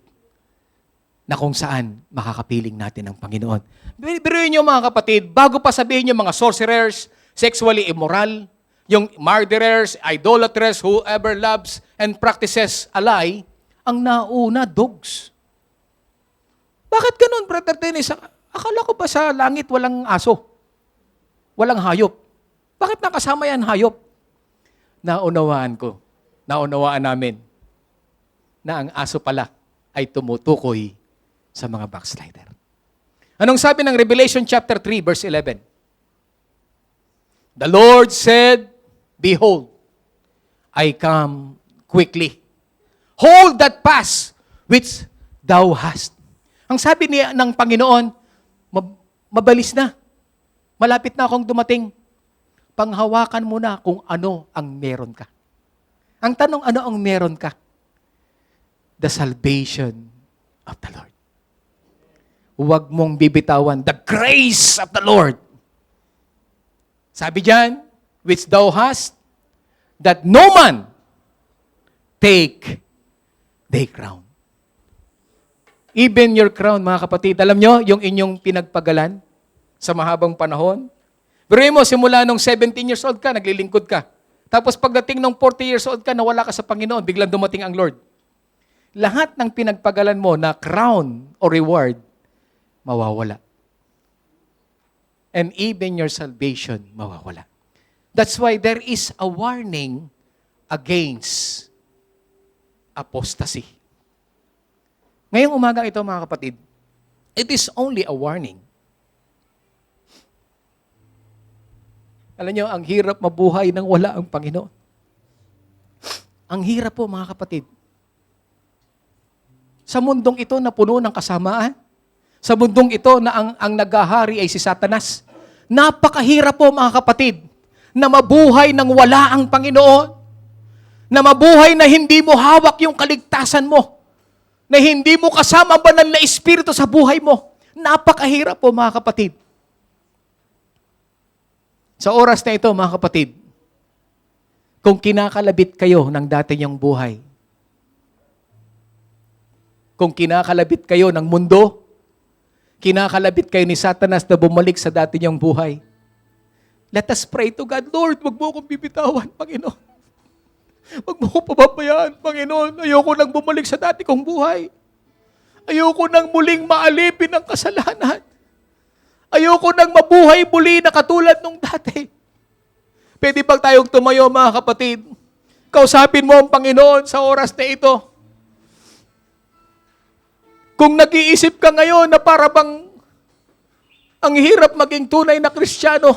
Speaker 1: na kung saan makakapiling natin ang Panginoon. Biruin nyo mga kapatid, bago pa sabihin nyo mga sorcerers, sexually immoral, yung murderers, idolaters, whoever loves and practices a lie, ang nauna, dogs. Bakit ganun, Brother Dennis? Akala ko ba sa langit walang aso? Walang hayop? Bakit nakasama yan hayop? Naunawaan namin na ang aso pala ay tumutukoy sa mga backslider. Anong sabi ng Revelation chapter 3, verse 11? The Lord said, behold, I come quickly. Hold that fast which thou hast. Ang sabi niya ng Panginoon, mabalis na. Malapit na akong dumating. Panghawakan mo na kung ano ang meron ka. Ang tanong, ano ang meron ka? The salvation of the Lord. Huwag mong bibitawan the grace of the Lord. Sabi diyan, which thou hast, that no man take thy crown. Even your crown, mga kapatid, alam nyo, yung inyong pinagpagalan sa mahabang panahon. Pero mo, simula nung 17 years old ka, naglilingkod ka. Tapos pagdating nung 40 years old ka, nawala ka sa Panginoon, biglang dumating ang Lord. Lahat ng pinagpagalan mo na crown o reward, mawawala. And even your salvation, mawawala. That's why there is a warning against apostasy. Ngayong umaga ito, mga kapatid, it is only a warning. Alam nyo, ang hirap mabuhay nang wala ang Panginoon. Ang hirap po, mga kapatid. Sa mundong ito na puno ng kasamaan, sa mundong ito na ang naghahari ay si Satanas, napakahirap po, mga kapatid, na mabuhay nang wala ang Panginoon, na mabuhay na hindi mo hawak yung kaligtasan mo, na hindi mo kasama banal na espiritu sa buhay mo. Napakahirap po, mga kapatid. Sa oras na ito, mga kapatid, kung kinakalabit kayo ng dati niyong buhay, kung kinakalabit kayo ng mundo, kinakalabit kayo ni Satanas na bumalik sa dati niyong buhay, let us pray to God, Lord, wag mo akong bibitawan, Panginoon. Wag mo akong pababayaan, Panginoon. Ayoko nang bumalik sa dati kong buhay. Ayoko nang muling maalipin ang kasalanan. Ayoko nang mabuhay muli na katulad nung dati. Pwede bang tayong tumayo, mga kapatid? Kausapin mo ang Panginoon sa oras na ito. Kung nag-iisip ka ngayon na para bang ang hirap maging tunay na Kristiyano,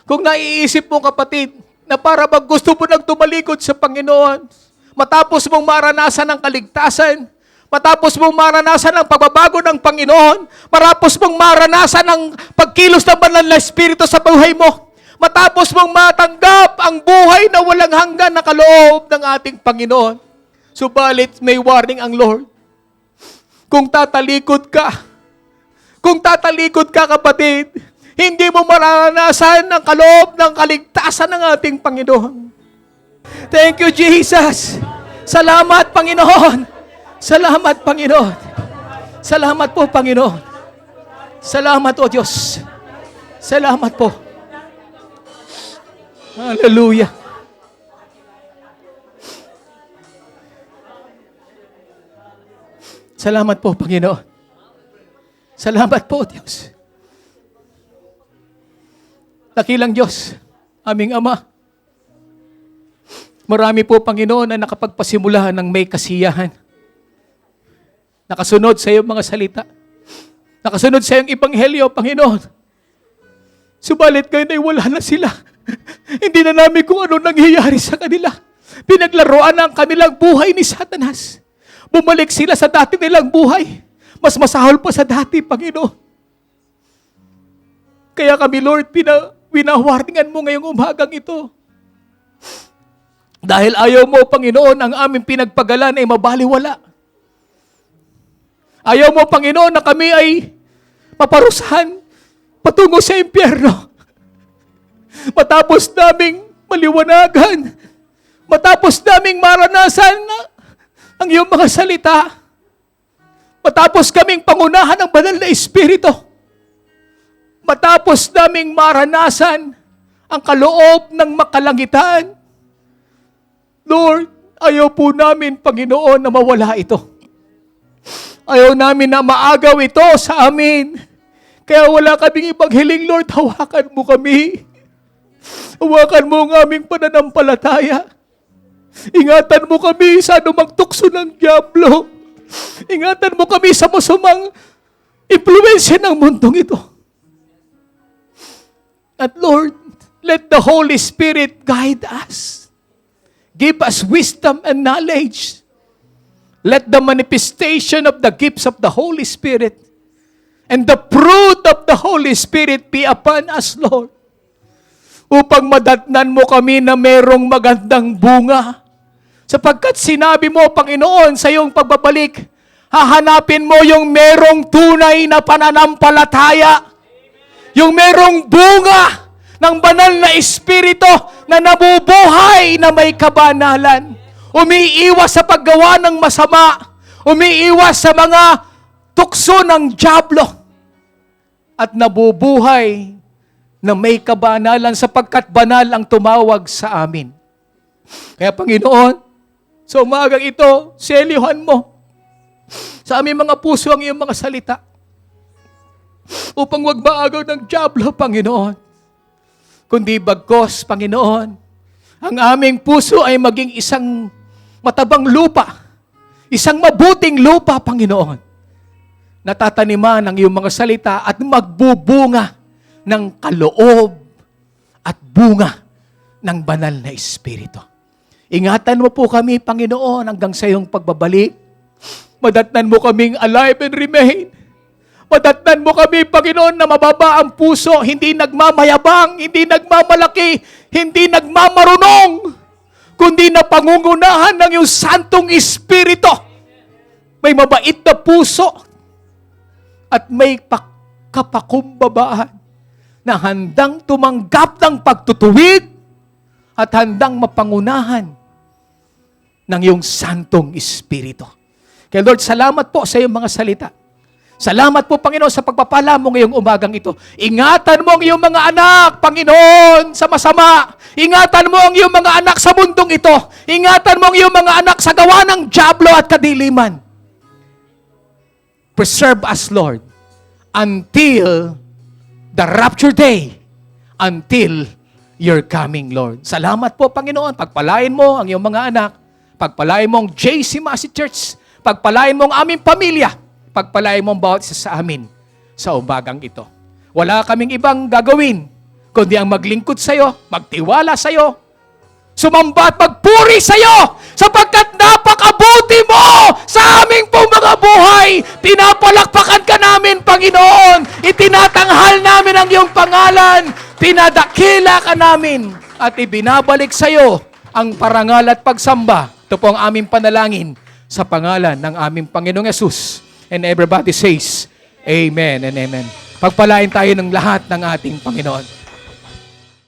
Speaker 1: kung naiisip mo, kapatid, na para bang gusto mo nang tumalikod sa Panginoon, matapos mong maranasan ang kaligtasan,
Speaker 2: matapos mong maranasan ang pagbabago ng Panginoon, matapos mong maranasan ang pagkilos ng banal na Espiritu sa buhay mo, matapos mong matanggap ang buhay na walang hanggan na kaloob ng ating Panginoon. Subalit may warning ang Lord. Kung tatalikod ka kapatid, hindi mo maranasan ang kaloob ng kaligtasan ng ating Panginoon. Thank you, Jesus. Salamat, Panginoon. Salamat, Panginoon. Salamat po, Panginoon. Salamat, O Diyos. Salamat po. Hallelujah. Salamat po, Panginoon. Salamat po, Diyos. Dakilang Diyos, aming Ama, marami po, Panginoon, na nakapagpasimula ng may kasiyahan. Nakasunod sa iyong mga salita. Nakasunod sa iyong ebanghelyo, Panginoon. Subalit ngayon ay wala na sila. Hindi na namin kung ano nangyayari sa kanila. Pinaglaruan ang kanilang buhay ni Satanas. Bumalik sila sa dati nilang buhay. Mas masahol pa sa dati, Panginoon. Kaya kami, Lord, winawarningan mo ngayong umagang ito. Dahil ayaw mo, Panginoon, ang aming pinagpagalan ay mabaliwala. Ayaw mo, Panginoon, na kami ay maparusahan patungo sa impyerno. Matapos naming maliwanagan, matapos naming maranasan ang iyong mga salita, matapos kaming pangunahan ng banal na Espiritu, matapos naming maranasan ang kaloob ng makalangitan, Lord, ayaw po namin, Panginoon, na mawala ito. Ayaw namin na maagaw ito sa amin. Kaya wala kaming ibang hiling, Lord, hawakan mo kami. Hawakan mo ang aming pananampalataya. Ingatan mo kami sa anumang tukso ng dyablo. Ingatan mo kami sa masamang impluwensya ng mundong ito. At Lord, let the Holy Spirit guide us. Give us wisdom and knowledge. Let the manifestation of the gifts of the Holy Spirit and the fruit of the Holy Spirit be upon us, Lord. Upang madatnan mo kami na merong magandang bunga. Sapagkat sinabi mo, Panginoon, sa iyong pagbabalik, hahanapin mo yung merong tunay na pananampalataya. Yung merong bunga ng banal na Espiritu na nabubuhay na may kabanalan. Umiiwas sa paggawa ng masama. Umiiwas sa mga tukso ng dyablo. At nabubuhay na may kabanalan sapagkat banal ang tumawag sa amin. Kaya Panginoon, sa umagang ito, selyuhan mo sa aming mga puso ang iyong mga salita upang wag maagaw ng dyablo, Panginoon. Kundi bagkos, Panginoon, ang aming puso ay maging isang matabang lupa, isang mabuting lupa, Panginoon, natataniman ang iyong mga salita at magbubunga ng kaloob at bunga ng banal na Espiritu. Ingatan mo po kami, Panginoon, hanggang sa iyong pagbabalik. Madatnan mo kaming alive and remain. Madatnan mo kami, Panginoon, na mababa ang puso, hindi nagmamayabang, hindi nagmamalaki, hindi nagmamarunong, kundi na pangungunahan ng iyong Santong Espiritu. May mabait na puso at may kapakumbabaan na handang tumanggap ng pagtutuwid at handang mapangunahan ng iyong Santong Espiritu. Kaya Lord, salamat po sa iyong mga salita. Salamat po, Panginoon, sa pagpapala mo ngayong umagang ito. Ingatan mo ang iyong mga anak, Panginoon, sa masama. Ingatan mo ang iyong mga anak sa mundong ito. Ingatan mo ang iyong mga anak sa gawa ng dyablo at kadiliman. Preserve us, Lord, until the rapture day, until your coming, Lord. Salamat po, Panginoon. Pagpalain mo ang iyong mga anak. Pagpalain mo ang JC Massey Church. Pagpalain mo ang aming pamilya. Pagpalain mo ang bawat isa sa amin sa umagang ito. Wala kaming ibang gagawin, kundi ang maglingkod sa iyo, magtiwala sa iyo, sumamba at magpuri sa iyo sapagkat napakabuti mo sa aming pong mga buhay. Pinapalakpakan ka namin, Panginoon. Itinatanghal namin ang iyong pangalan. Pinadakila ka namin at ibinabalik sa iyo ang parangal at pagsamba. Ito po ang aming panalangin sa pangalan ng aming Panginoong Yesus. And everybody says, Amen and Amen. Pagpalain tayo ng lahat ng ating Panginoon.